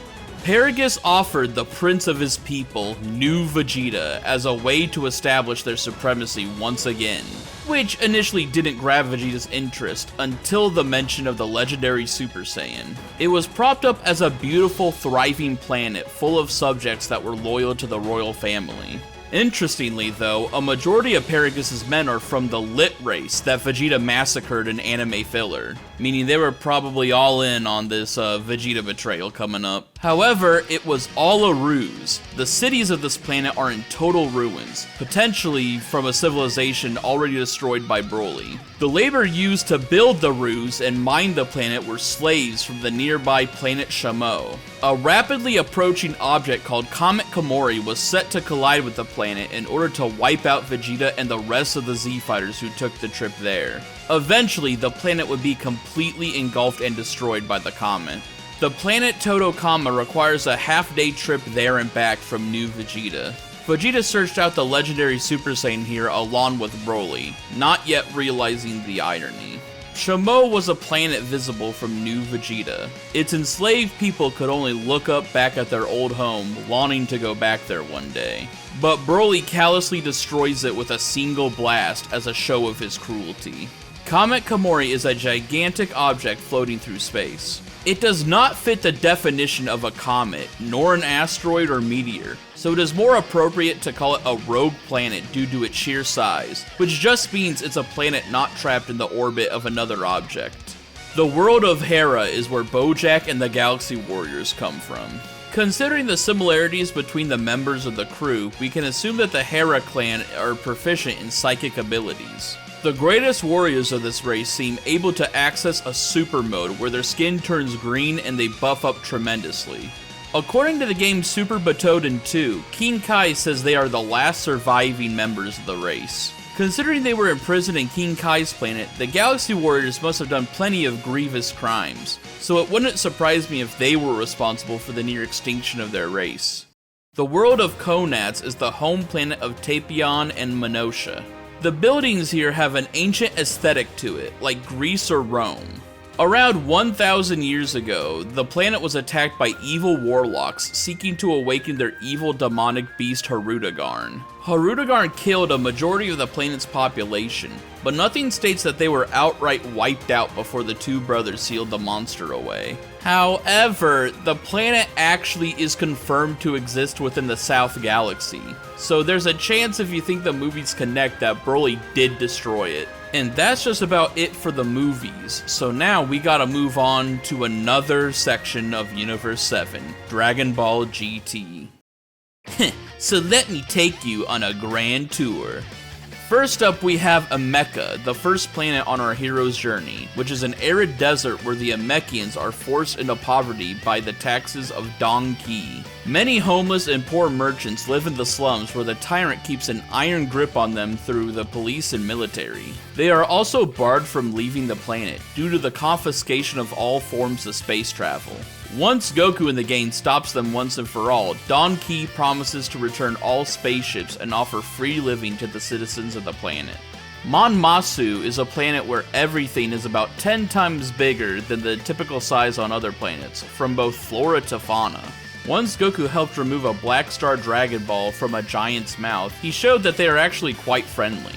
Paragus offered the prince of his people, New Vegeta, as a way to establish their supremacy once again, which initially didn't grab Vegeta's interest until the mention of the legendary Super Saiyan. It was propped up as a beautiful, thriving planet full of subjects that were loyal to the royal family. Interestingly though, a majority of Paragus' men are from the Lit race that Vegeta massacred in anime filler, meaning they were probably all in on this Vegeta betrayal coming up. However, it was all a ruse. The cities of this planet are in total ruins, potentially from a civilization already destroyed by Broly. The labor used to build the ruse and mine the planet were slaves from the nearby planet Shamo. A rapidly approaching object called Comet Komori was set to collide with the planet in order to wipe out Vegeta and the rest of the Z-Fighters who took the trip there. Eventually, the planet would be completely engulfed and destroyed by the comet. The planet Totokama requires a half-day trip there and back from New Vegeta. Vegeta searched out the legendary Super Saiyan here along with Broly, not yet realizing the irony. Shamo was a planet visible from New Vegeta. Its enslaved people could only look up back at their old home, wanting to go back there one day. But Broly callously destroys it with a single blast as a show of his cruelty. Comet Komori is a gigantic object floating through space. It does not fit the definition of a comet, nor an asteroid or meteor, so it is more appropriate to call it a rogue planet due to its sheer size, which just means it's a planet not trapped in the orbit of another object. The world of Hera is where Bojack and the Galaxy Warriors come from. Considering the similarities between the members of the crew, we can assume that the Hera clan are proficient in psychic abilities. The greatest warriors of this race seem able to access a super mode where their skin turns green and they buff up tremendously. According to the game Super Butoden 2, King Kai says they are the last surviving members of the race. Considering they were imprisoned in King Kai's planet, the Galaxy Warriors must have done plenty of grievous crimes, so it wouldn't surprise me if they were responsible for the near extinction of their race. The world of Konads is the home planet of Tapion and Monosha. The buildings here have an ancient aesthetic to it, like Greece or Rome. Around 1,000 years ago, the planet was attacked by evil warlocks seeking to awaken their evil demonic beast Harudagarn. Harudagarn killed a majority of the planet's population, but nothing states that they were outright wiped out before the two brothers sealed the monster away. However, the planet actually is confirmed to exist within the South Galaxy, so there's a chance if you think the movies connect that Broly did destroy it. And that's just about it for the movies, so now we gotta move on to another section of Universe 7, Dragon Ball GT. So let me take you on a grand tour. First up, we have Emeka, the first planet on our hero's journey, which is an arid desert where the Emekians are forced into poverty by the taxes of Dong Ki. Many homeless and poor merchants live in the slums where the tyrant keeps an iron grip on them through the police and military. They are also barred from leaving the planet due to the confiscation of all forms of space travel. Once Goku in the game stops them once and for all, Don Ki promises to return all spaceships and offer free living to the citizens of the planet. Mon Masu is a planet where everything is about 10 times bigger than the typical size on other planets, from both flora to fauna. Once Goku helped remove a Black Star Dragon Ball from a giant's mouth, he showed that they are actually quite friendly.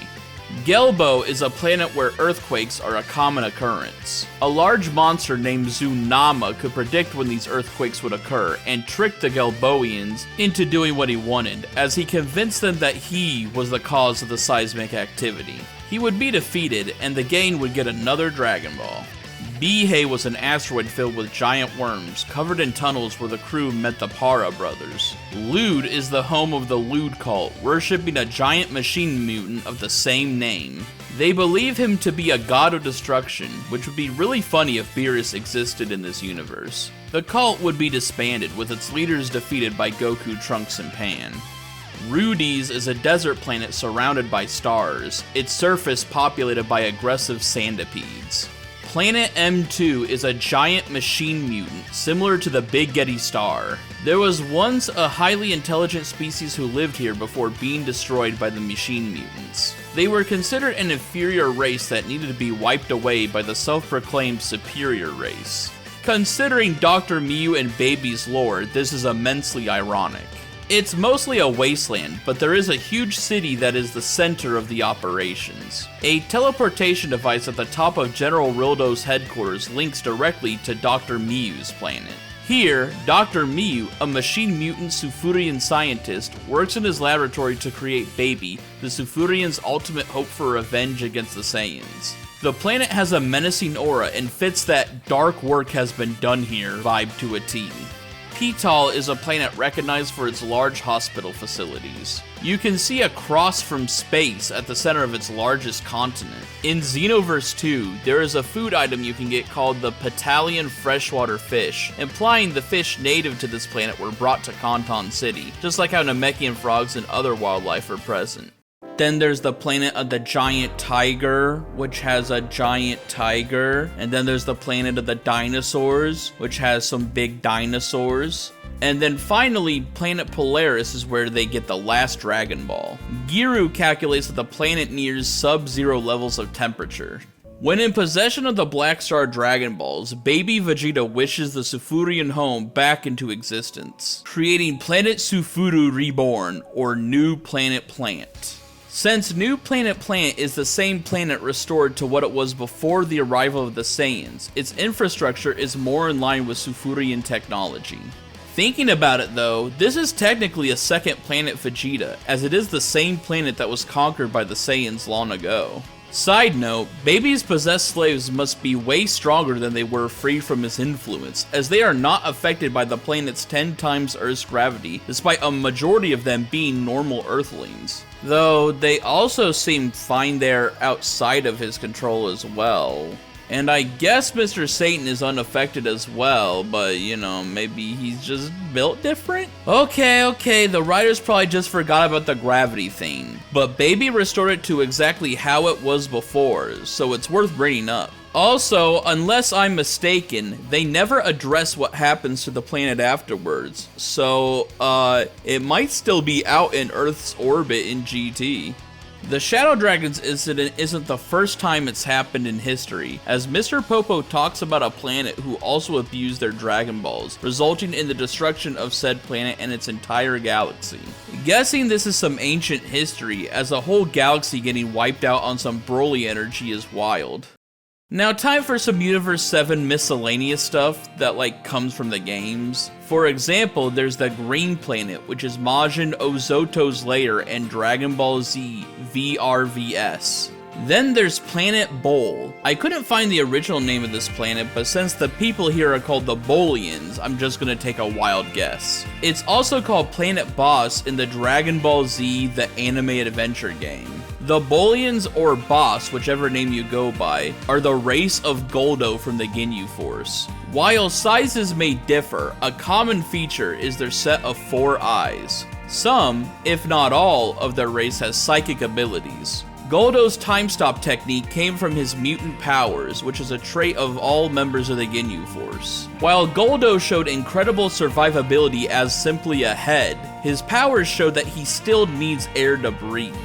Gelbo is a planet where earthquakes are a common occurrence. A large monster named Zunama could predict when these earthquakes would occur and trick the Gelboians into doing what he wanted, as he convinced them that he was the cause of the seismic activity. He would be defeated, and the gang would get another Dragon Ball. Bihei was an asteroid filled with giant worms, covered in tunnels where the crew met the Para brothers. Lude is the home of the Lude cult, worshipping a giant machine mutant of the same name. They believe him to be a god of destruction, which would be really funny if Beerus existed in this universe. The cult would be disbanded, with its leaders defeated by Goku, Trunks, and Pan. Rudes is a desert planet surrounded by stars, its surface populated by aggressive sandipedes. Planet M2 is a giant machine mutant, similar to the Big Getty star. There was once a highly intelligent species who lived here before being destroyed by the machine mutants. They were considered an inferior race that needed to be wiped away by the self-proclaimed superior race. Considering Dr. Miyu and Baby's lore, this is immensely ironic. It's mostly a wasteland, but there is a huge city that is the center of the operations. A teleportation device at the top of General Rildo's headquarters links directly to Dr. Miyu's planet. Here, Dr. Miyu, a machine mutant Sufurian scientist, works in his laboratory to create Baby, the Sufurians' ultimate hope for revenge against the Saiyans. The planet has a menacing aura and fits that dark work has been done here vibe to a T. Pital is a planet recognized for its large hospital facilities. You can see a cross from space at the center of its largest continent. In Xenoverse 2, there is a food item you can get called the Patalian freshwater fish, implying the fish native to this planet were brought to Kanton City, just like how Namekian frogs and other wildlife are present. Then there's the planet of the giant tiger, which has a giant tiger. And then there's the planet of the dinosaurs, which has some big dinosaurs. And then finally, planet Polaris is where they get the last Dragon Ball. Giru calculates that the planet nears sub-zero levels of temperature. When in possession of the Black Star Dragon Balls, Baby Vegeta wishes the Sufurian home back into existence, creating Planet Sufuru Reborn, or New Planet Plant. Since New Planet Plant is the same planet restored to what it was before the arrival of the Saiyans, its infrastructure is more in line with Sufurian technology. Thinking about it though, this is technically a second planet Vegeta, as it is the same planet that was conquered by the Saiyans long ago. Side note, Baby's possessed slaves must be way stronger than they were free from his influence, as they are not affected by the planet's 10 times Earth's gravity, despite a majority of them being normal Earthlings. Though they also seem fine there outside of his control as well. And I guess Mr. Satan is unaffected as well, but you know, maybe he's just built different? Okay, the writers probably just forgot about the gravity thing. But Baby restored it to exactly how it was before, so it's worth bringing up. Also, unless I'm mistaken, they never address what happens to the planet afterwards, so it might still be out in Earth's orbit in GT. The Shadow Dragons incident isn't the first time it's happened in history, as Mr. Popo talks about a planet who also abused their Dragon Balls, resulting in the destruction of said planet and its entire galaxy. Guessing this is some ancient history, as a whole galaxy getting wiped out on some Broly energy is wild. Now time for some Universe 7 miscellaneous stuff that comes from the games. For example, there's the Green Planet, which is Majin Ozoto's lair and Dragon Ball Z VRVS. Then there's Planet Bowl. I couldn't find the original name of this planet, but since the people here are called the Bolians, I'm just gonna take a wild guess. It's also called Planet Boss in the Dragon Ball Z The Animated Adventure game. The Bolians, or Boss, whichever name you go by, are the race of Goldo from the Ginyu Force. While sizes may differ, a common feature is their set of 4 eyes. Some, if not all, of their race has psychic abilities. Goldo's time stop technique came from his mutant powers, which is a trait of all members of the Ginyu Force. While Goldo showed incredible survivability as simply a head, his powers showed that he still needs air to breathe.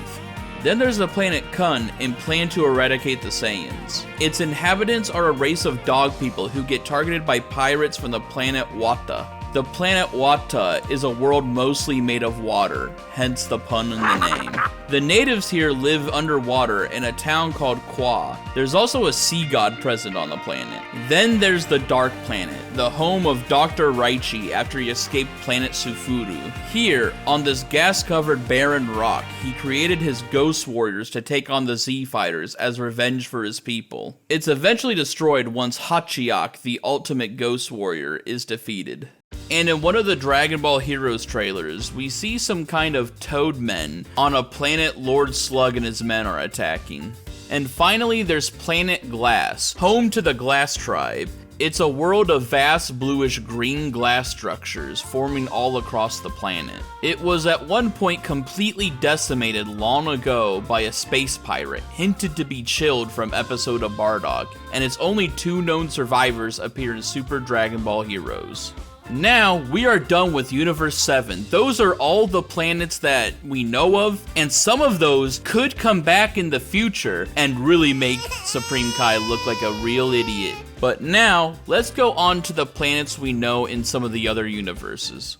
Then there's the planet Kun and plan to eradicate the Saiyans. Its inhabitants are a race of dog people who get targeted by pirates from the planet Wata. The planet Wata is a world mostly made of water, hence the pun in the name. The natives here live underwater in a town called Kwa. There's also a sea god present on the planet. Then there's the Dark Planet, the home of Dr. Raichi after he escaped planet Sufuru. Here, on this gas-covered barren rock, he created his Ghost Warriors to take on the Z-Fighters as revenge for his people. It's eventually destroyed once Hachiyak, the ultimate Ghost Warrior, is defeated. And in one of the Dragon Ball Heroes trailers, we see some kind of toad men on a planet Lord Slug and his men are attacking. And finally, there's Planet Glass, home to the Glass Tribe. It's a world of vast bluish-green glass structures forming all across the planet. It was at one point completely decimated long ago by a space pirate, hinted to be chilled from episode of Bardock, and its only 2 known survivors appear in Super Dragon Ball Heroes. Now, we are done with Universe 7. Those are all the planets that we know of, and some of those could come back in the future and really make Supreme Kai look like a real idiot. But now, let's go on to the planets we know in some of the other universes.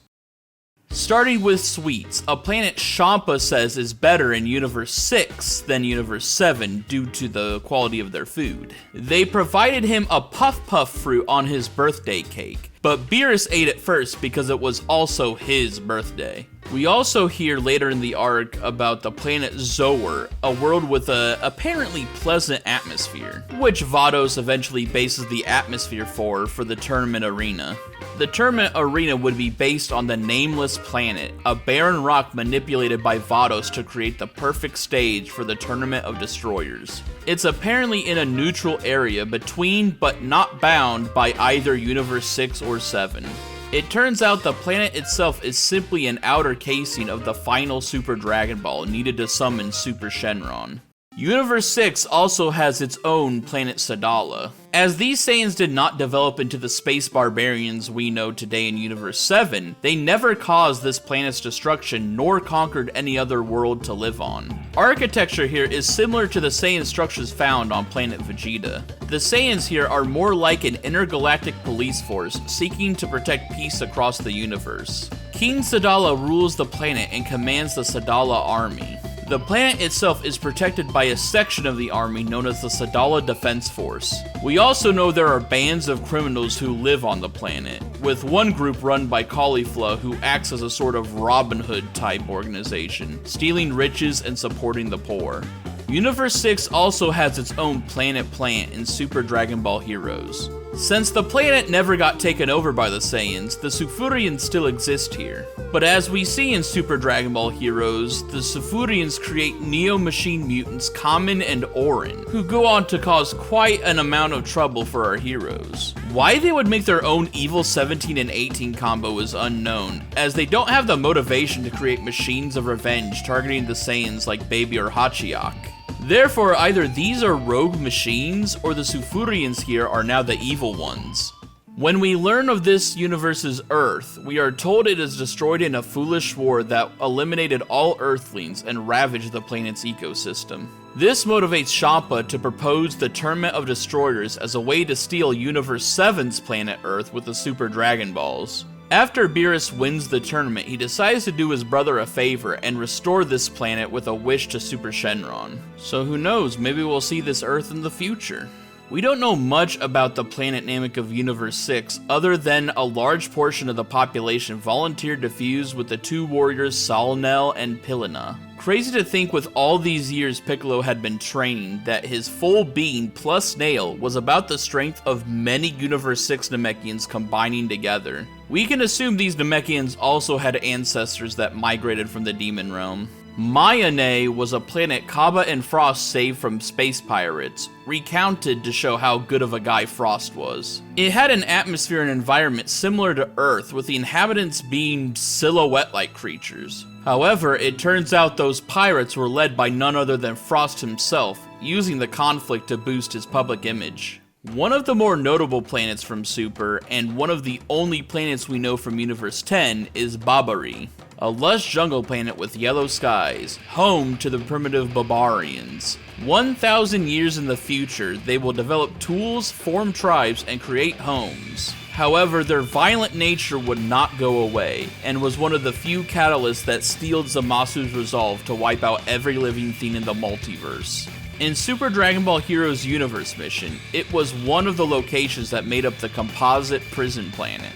Starting with Sweets, a planet Champa says is better in Universe 6 than Universe 7 due to the quality of their food. They provided him a Puff Puff fruit on his birthday cake, but Beerus ate it first because it was also his birthday. We also hear later in the arc about the planet Zoer, a world with a apparently pleasant atmosphere, which Vados eventually bases the atmosphere for the tournament arena. The tournament arena would be based on the Nameless Planet, a barren rock manipulated by Vados to create the perfect stage for the Tournament of Destroyers. It's apparently in a neutral area between but not bound by either Universe 6 or 7. It turns out the planet itself is simply an outer casing of the final Super Dragon Ball needed to summon Super Shenron. Universe 6 also has its own planet Sadala. As these Saiyans did not develop into the space barbarians we know today in Universe 7, they never caused this planet's destruction nor conquered any other world to live on. Architecture here is similar to the Saiyan structures found on planet Vegeta. The Saiyans here are more like an intergalactic police force seeking to protect peace across the universe. King Sadala rules the planet and commands the Sadala Army. The planet itself is protected by a section of the army known as the Sadala Defense Force. We also know there are bands of criminals who live on the planet, with one group run by Caulifla who acts as a sort of Robin Hood type organization, stealing riches and supporting the poor. Universe 6 also has its own planet plant in Super Dragon Ball Heroes. Since the planet never got taken over by the Saiyans, the Sufurians still exist here. But as we see in Super Dragon Ball Heroes, the Sufurians create Neo-Machine mutants Kamen and Orin, who go on to cause quite an amount of trouble for our heroes. Why they would make their own Evil 17 and 18 combo is unknown, as they don't have the motivation to create machines of revenge targeting the Saiyans like Baby or Hachiyak. Therefore, either these are rogue machines, or the Sufurians here are now the evil ones. When we learn of this universe's Earth, we are told it is destroyed in a foolish war that eliminated all Earthlings and ravaged the planet's ecosystem. This motivates Champa to propose the Tournament of Destroyers as a way to steal Universe 7's planet Earth with the Super Dragon Balls. After Beerus wins the tournament, he decides to do his brother a favor and restore this planet with a wish to Super Shenron. So who knows, maybe we'll see this Earth in the future. We don't know much about the planet Namek of Universe 6 other than a large portion of the population volunteered to fuse with the 2 warriors Salnel and Pilina. Crazy to think with all these years Piccolo had been training that his full being plus Nail was about the strength of many Universe 6 Namekians combining together. We can assume these Namekians also had ancestors that migrated from the Demon Realm. Mayane was a planet Kaba and Frost saved from space pirates, recounted to show how good of a guy Frost was. It had an atmosphere and environment similar to Earth, with the inhabitants being silhouette-like creatures. However, it turns out those pirates were led by none other than Frost himself, using the conflict to boost his public image. One of the more notable planets from Super, and one of the only planets we know from Universe 10, is Babari, a lush jungle planet with yellow skies, home to the primitive Barbarians. 1,000 years in the future, they will develop tools, form tribes, and create homes. However, their violent nature would not go away, and was one of the few catalysts that steeled Zamasu's resolve to wipe out every living thing in the multiverse. In Super Dragon Ball Heroes Universe mission, it was one of the locations that made up the composite prison planet.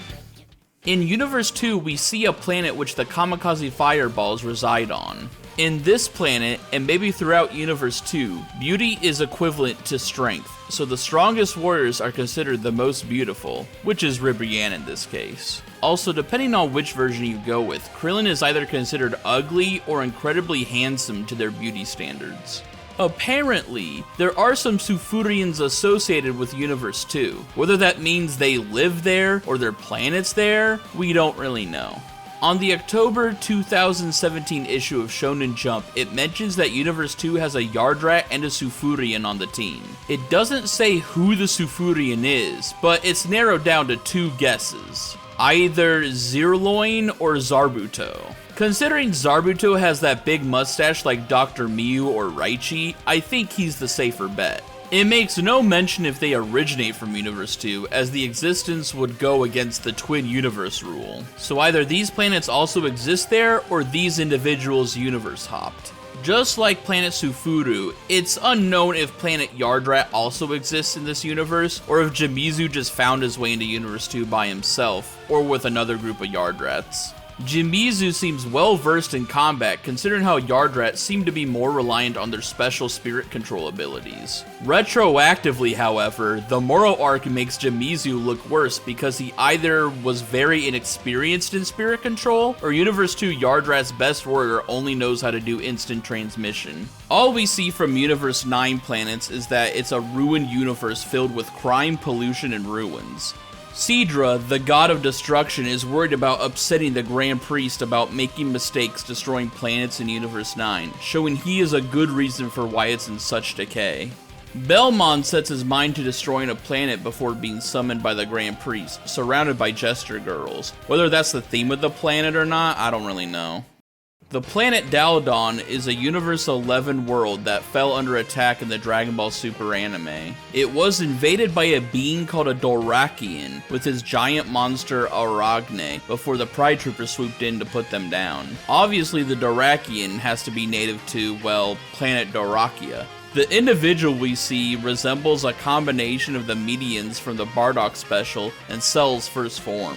In Universe 2, we see a planet which the Kamikaze Fireballs reside on. In this planet, and maybe throughout Universe 2, beauty is equivalent to strength, so the strongest warriors are considered the most beautiful, which is Ribrianne in this case. Also, depending on which version you go with, Krillin is either considered ugly or incredibly handsome to their beauty standards. Apparently, there are some Sufurians associated with Universe 2. Whether that means they live there or their planet's there, we don't really know. On the October 2017 issue of Shonen Jump, it mentions that Universe 2 has a Yardrat and a Sufurian on the team. It doesn't say who the Sufurian is, but it's narrowed down to two guesses. Either Zirloin or Zarbuto. Considering Zarbuto has that big mustache like Dr. Miu or Raichi, I think he's the safer bet. It makes no mention if they originate from Universe 2, as the existence would go against the Twin Universe rule. So either these planets also exist there, or these individuals universe hopped. Just like Planet Sufuru, it's unknown if Planet Yardrat also exists in this universe, or if Jimizu just found his way into Universe 2 by himself, or with another group of Yardrats. Jimizu seems well versed in combat, considering how Yardrats seem to be more reliant on their special spirit control abilities. Retroactively, however, the Moro arc makes Jimizu look worse because he either was very inexperienced in spirit control, or Universe 2 Yardrat's best warrior only knows how to do instant transmission. All we see from Universe 9 planets is that it's a ruined universe filled with crime, pollution, and ruins. Sidra, the god of destruction, is worried about upsetting the Grand Priest about making mistakes destroying planets in Universe 9, showing he is a good reason for why it's in such decay. Belmont sets his mind to destroying a planet before being summoned by the Grand Priest, surrounded by Jester Girls. Whether that's the theme of the planet or not, I don't really know. The planet Daldon is a Universe 11 world that fell under attack in the Dragon Ball Super anime. It was invaded by a being called a Dorakian with his giant monster Aragne before the Pride Troopers swooped in to put them down. Obviously the Dorakian has to be native to, well, planet Dorakia. The individual we see resembles a combination of the Medians from the Bardock special and Cell's first form.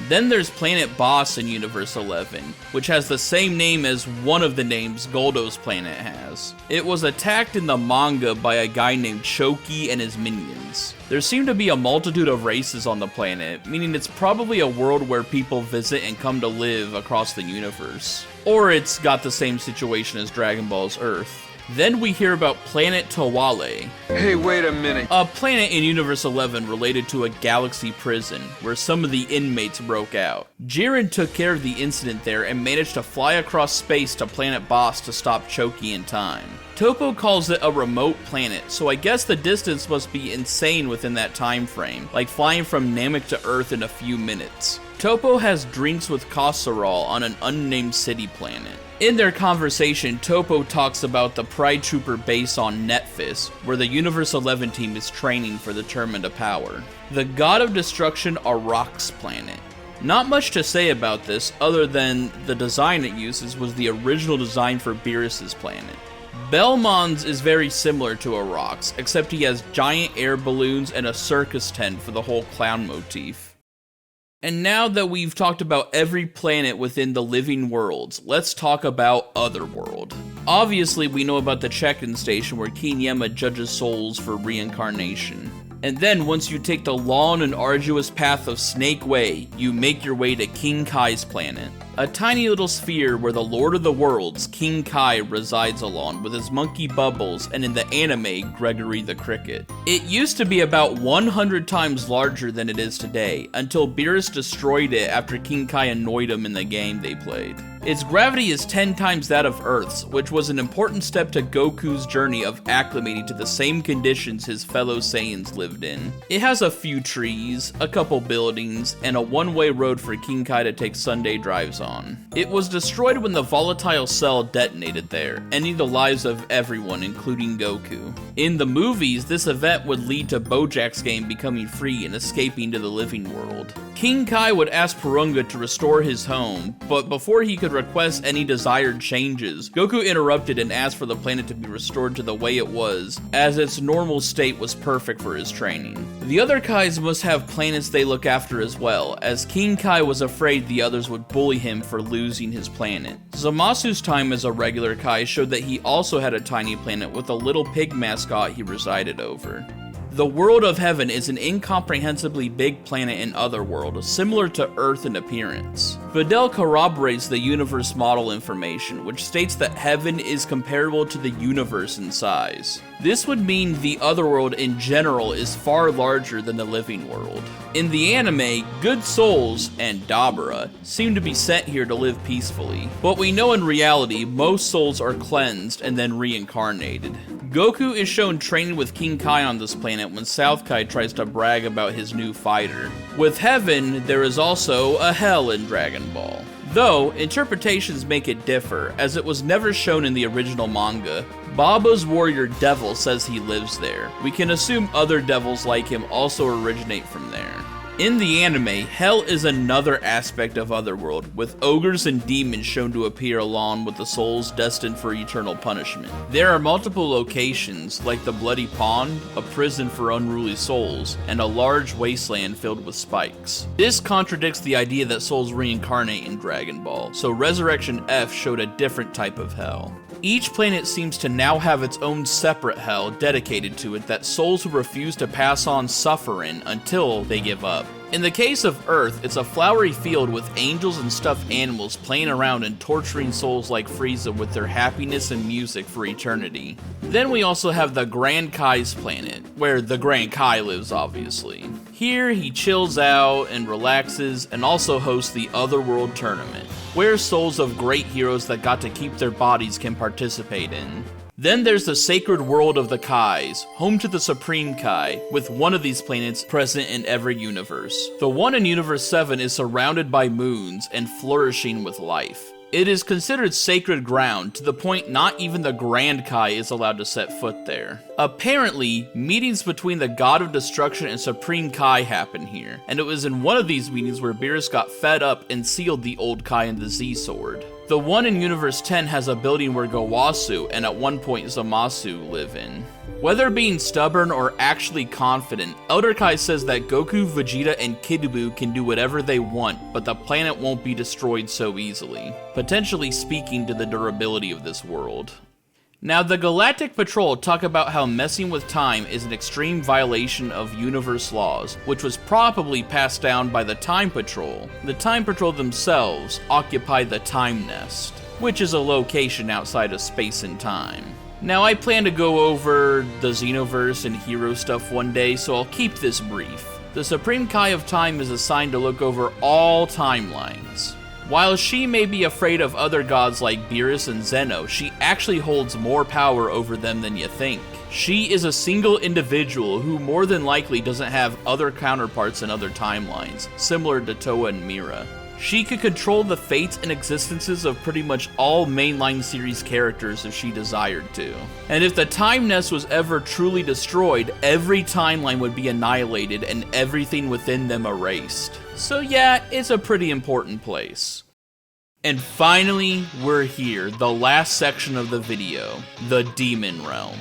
Then there's Planet Boss in Universe 11, which has the same name as one of the names Goldo's planet has. It was attacked in the manga by a guy named Choki and his minions. There seem to be a multitude of races on the planet, meaning it's probably a world where people visit and come to live across the universe. Or it's got the same situation as Dragon Ball's Earth. Then we hear about Planet Tawale. Hey, wait a minute. A planet in Universe 11 related to a galaxy prison, where some of the inmates broke out. Jiren took care of the incident there and managed to fly across space to Planet Boss to stop Choki in time. Topo calls it a remote planet, so I guess the distance must be insane within that time frame, like flying from Namek to Earth in a few minutes. Topo has drinks with Kasserol on an unnamed city planet. In their conversation, Topo talks about the Pride Trooper base on Netfis, where the Universe 11 team is training for the Term into Power. The God of Destruction Arrak's planet. Not much to say about this, other than the design it uses was the original design for Beerus's planet. Belmon's is very similar to Arrak's, except he has giant air balloons and a circus tent for the whole clown motif. And now that we've talked about every planet within the living worlds, let's talk about Otherworld. Obviously, we know about the check-in station where King Yema judges souls for reincarnation. And then, once you take the long and arduous path of Snake Way, you make your way to King Kai's planet. a tiny little sphere where the Lord of the Worlds, King Kai, resides along with his monkey Bubbles and in the anime, Gregory the Cricket. It used to be about 100 times larger than it is today, until Beerus destroyed it after King Kai annoyed him in the game they played. Its gravity is 10 times that of Earth's, which was an important step to Goku's journey of acclimating to the same conditions his fellow Saiyans lived in. It has a few trees, a couple buildings, and a one-way road for King Kai to take Sunday drives on. It was destroyed when the volatile cell detonated there, ending the lives of everyone, including Goku. In the movies, this event would lead to Bojack's game becoming free and escaping to the living world. King Kai would ask Porunga to restore his home, but before he could request any desired changes, Goku interrupted and asked for the planet to be restored to the way it was, as its normal state was perfect for his training. The other Kais must have planets they look after as well, as King Kai was afraid the others would bully him for losing his planet. Zamasu's time as a regular Kai showed that he also had a tiny planet with a little pig mascot he resided over. The world of heaven is an incomprehensibly big planet in Otherworld, similar to Earth in appearance. Videl corroborates the universe model information, which states that heaven is comparable to the universe in size. This would mean the Otherworld in general is far larger than the living world. In the anime, good souls, and Dabura, seem to be sent here to live peacefully, but we know in reality most souls are cleansed and then reincarnated. Goku is shown training with King Kai on this planet when South Kai tries to brag about his new fighter. With heaven, there is also a hell in Dragon Ball. Though, interpretations make it differ, as it was never shown in the original manga. Baba's warrior Devil says he lives there. We can assume other devils like him also originate from there. In the anime, hell is another aspect of Otherworld, with ogres and demons shown to appear along with the souls destined for eternal punishment. There are multiple locations, like the Bloody Pond, a prison for unruly souls, and a large wasteland filled with spikes. This contradicts the idea that souls reincarnate in Dragon Ball, so Resurrection F showed a different type of hell. Each planet seems to now have its own separate hell dedicated to it that souls who refuse to pass on suffer in until they give up. In the case of Earth, it's a flowery field with angels and stuffed animals playing around and torturing souls like Frieza with their happiness and music for eternity. Then we also have the Grand Kai's planet, where the Grand Kai lives obviously. Here he chills out and relaxes and also hosts the Otherworld Tournament, where souls of great heroes that got to keep their bodies can participate in. Then there's the sacred world of the Kais, home to the Supreme Kai, with one of these planets present in every universe. The one in Universe 7 is surrounded by moons and flourishing with life. It is considered sacred ground to the point not even the Grand Kai is allowed to set foot there. Apparently, meetings between the God of Destruction and Supreme Kai happen here, and it was in one of these meetings where Beerus got fed up and sealed the old Kai in the Z-Sword. The one in Universe 10 has a building where Gowasu and at one point Zamasu live in. Whether being stubborn or actually confident, Elder Kai says that Goku, Vegeta, and Kid Buu can do whatever they want, but the planet won't be destroyed so easily, potentially speaking to the durability of this world. Now, the Galactic Patrol talk about how messing with time is an extreme violation of universe laws, which was probably passed down by the Time Patrol. The Time Patrol themselves occupy the Time Nest, which is a location outside of space and time. Now, I plan to go over the Xenoverse and hero stuff one day, so I'll keep this brief. The Supreme Kai of Time is assigned to look over all timelines. While she may be afraid of other gods like Beerus and Zeno, she actually holds more power over them than you think. She is a single individual who more than likely doesn't have other counterparts in other timelines, similar to Toa and Mira. She could control the fates and existences of pretty much all mainline series characters if she desired to. And if the Time Nest was ever truly destroyed, every timeline would be annihilated and everything within them erased. So yeah, it's a pretty important place. And finally, we're here, the last section of the video, the Demon Realm.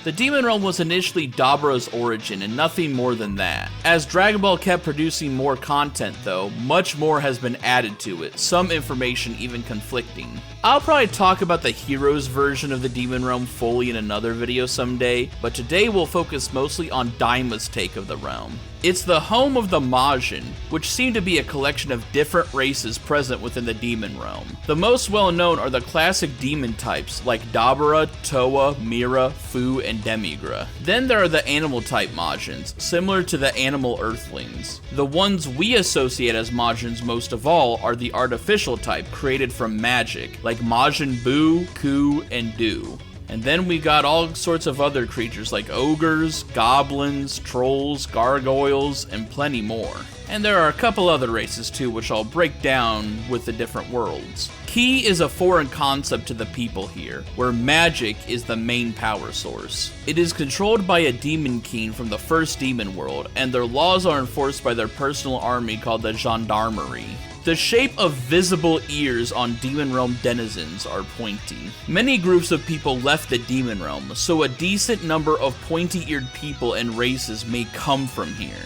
The Demon Realm was initially Dabura's origin and nothing more than that. As Dragon Ball kept producing more content though, much more has been added to it, some information even conflicting. I'll probably talk about the Heroes version of the Demon Realm fully in another video someday, but today we'll focus mostly on Daima's take of the realm. It's the home of the Majin, which seem to be a collection of different races present within the demon realm. The most well known are the classic demon types like Dabura, Toa, Mira, Fu, and Demigra. Then there are the animal type Majins, similar to the animal earthlings. The ones we associate as Majins most of all are the artificial type created from magic, like Majin Buu, Ku, and Du. And then we got all sorts of other creatures like ogres, goblins, trolls, gargoyles, and plenty more. And there are a couple other races too, which I'll break down with the different worlds. Ki is a foreign concept to the people here, where magic is the main power source. It is controlled by a demon king from the first demon world, and their laws are enforced by their personal army called the Gendarmerie. The shape of visible ears on Demon Realm denizens are pointy. Many groups of people left the Demon Realm, so a decent number of pointy-eared people and races may come from here.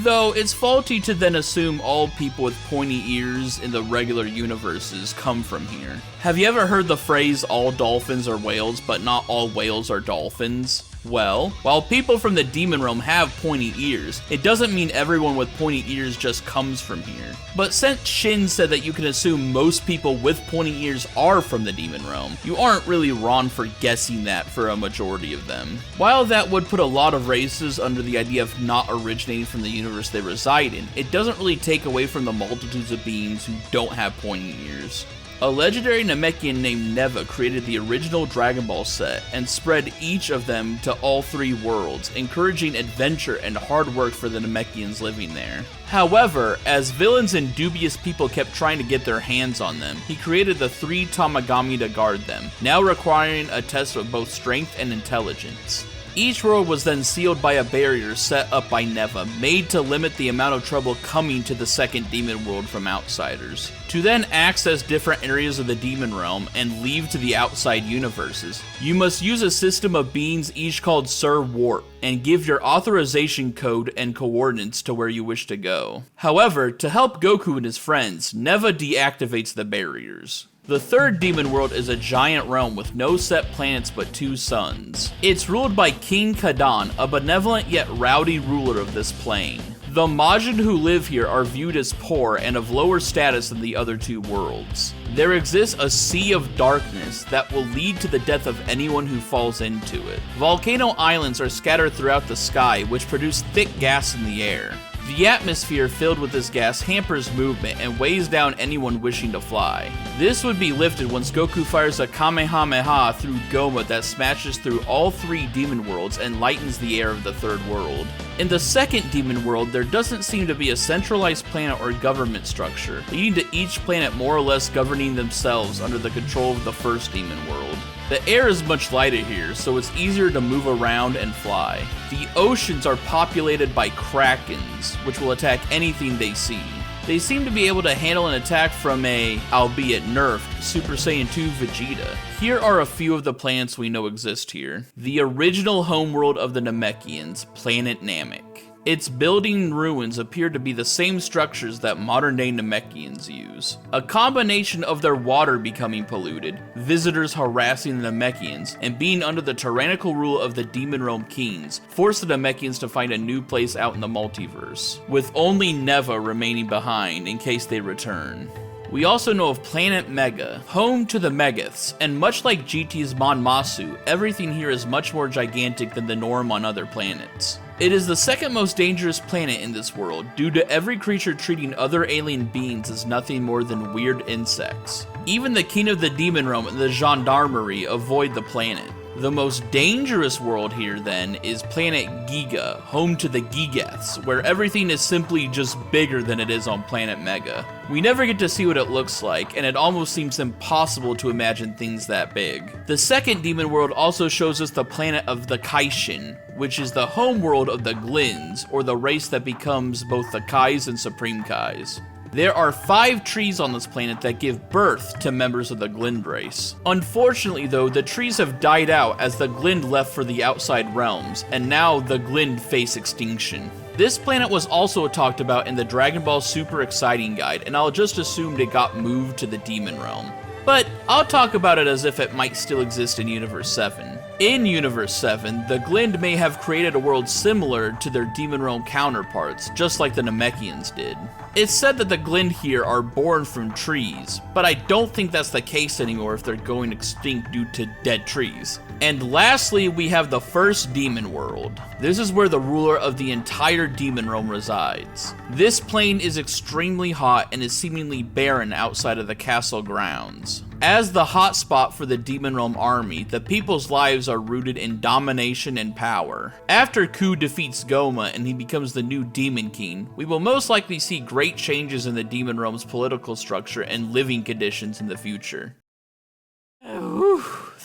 Though it's faulty to then assume all people with pointy ears in the regular universes come from here. Have you ever heard the phrase, all dolphins are whales, but not all whales are dolphins? Well, while people from the Demon Realm have pointy ears, it doesn't mean everyone with pointy ears just comes from here. But since Shin said that you can assume most people with pointy ears are from the Demon Realm, you aren't really wrong for guessing that for a majority of them. While that would put a lot of races under the idea of not originating from the universe they reside in, it doesn't really take away from the multitudes of beings who don't have pointy ears. A legendary Namekian named Neva created the original Dragon Ball set and spread each of them to all three worlds, encouraging adventure and hard work for the Namekians living there. However, as villains and dubious people kept trying to get their hands on them, he created the three Tamagami to guard them, now requiring a test of both strength and intelligence. Each world was then sealed by a barrier set up by Neva, made to limit the amount of trouble coming to the second demon world from outsiders. To then access different areas of the demon realm and leave to the outside universes, you must use a system of beings each called Sir Warp, and give your authorization code and coordinates to where you wish to go. However, to help Goku and his friends, Neva deactivates the barriers. The third demon world is a giant realm with no set planets but two suns. It's ruled by King Kadan, a benevolent yet rowdy ruler of this plane. The Majin who live here are viewed as poor and of lower status than the other two worlds. There exists a sea of darkness that will lead to the death of anyone who falls into it. Volcano islands are scattered throughout the sky, which produce thick gas in the air. The atmosphere filled with this gas hampers movement and weighs down anyone wishing to fly. This would be lifted once Goku fires a Kamehameha through Goma that smashes through all three demon worlds and lightens the air of the third world. In the second demon world, there doesn't seem to be a centralized planet or government structure, leading to each planet more or less governing themselves under the control of the first demon world. The air is much lighter here, so it's easier to move around and fly. The oceans are populated by krakens, which will attack anything they see. They seem to be able to handle an attack from a, albeit nerfed, Super Saiyan 2 Vegeta. Here are a few of the planets we know exist here. The original homeworld of the Namekians, planet Namek. Its building ruins appear to be the same structures that modern-day Namekians use. A combination of their water becoming polluted, visitors harassing the Namekians, and being under the tyrannical rule of the Demon Realm Kings forced the Namekians to find a new place out in the multiverse, with only Neva remaining behind in case they return. We also know of Planet Mega, home to the Megaths, and much like GT's Mon Masu, everything here is much more gigantic than the norm on other planets. It is the second most dangerous planet in this world, due to every creature treating other alien beings as nothing more than weird insects. Even the King of the Demon Realm and the Gendarmerie avoid the planet. The most dangerous world here, then, is planet Giga, home to the Gigaths, where everything is simply just bigger than it is on planet Mega. We never get to see what it looks like, and it almost seems impossible to imagine things that big. The second demon world also shows us the planet of the Kaishin, which is the home world of the Glins, or the race that becomes both the Kais and Supreme Kais. There are 5 trees on this planet that give birth to members of the Glind race. Unfortunately though, the trees have died out as the Glind left for the outside realms, and now the Glind face extinction. This planet was also talked about in the Dragon Ball Super Exciting Guide, and I'll just assumed it got moved to the Demon Realm. But I'll talk about it as if it might still exist in Universe 7. In Universe 7, the Glint may have created a world similar to their Demon Realm counterparts, just like the Namekians did. It's said that the Glint here are born from trees, but I don't think that's the case anymore if they're going extinct due to dead trees. And lastly, we have the first Demon World. This is where the ruler of the entire Demon Realm resides. This plane is extremely hot and is seemingly barren outside of the castle grounds. As the hotspot for the Demon Realm army, the people's lives are rooted in domination and power. After Ku defeats Goma and he becomes the new Demon King, we will most likely see great changes in the Demon Realm's political structure and living conditions in the future.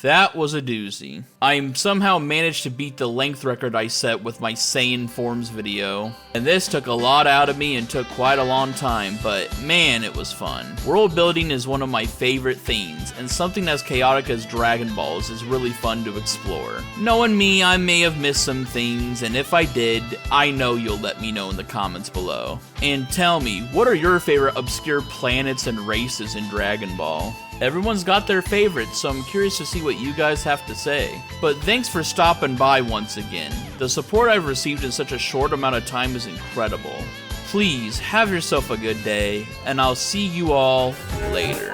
That was a doozy. I somehow managed to beat the length record I set with my Saiyan Forms video. And this took a lot out of me and took quite a long time, but man, it was fun. World building is one of my favorite themes, and something as chaotic as Dragon Balls is really fun to explore. Knowing me, I may have missed some things, and if I did, I know you'll let me know in the comments below. And tell me, what are your favorite obscure planets and races in Dragon Ball? Everyone's got their favorites, so I'm curious to see what you guys have to say. But thanks for stopping by once again. The support I've received in such a short amount of time is incredible. Please have yourself a good day, and I'll see you all later.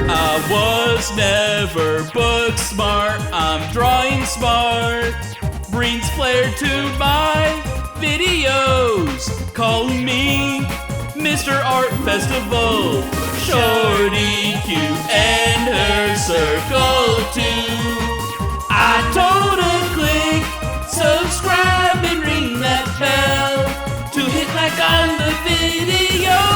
I was never book smart, I'm drawing smart. Brings flair to my videos. Call me Mr. Art Festival. Shorty Q and her circle too. I told her click subscribe and ring that bell to hit like on the video.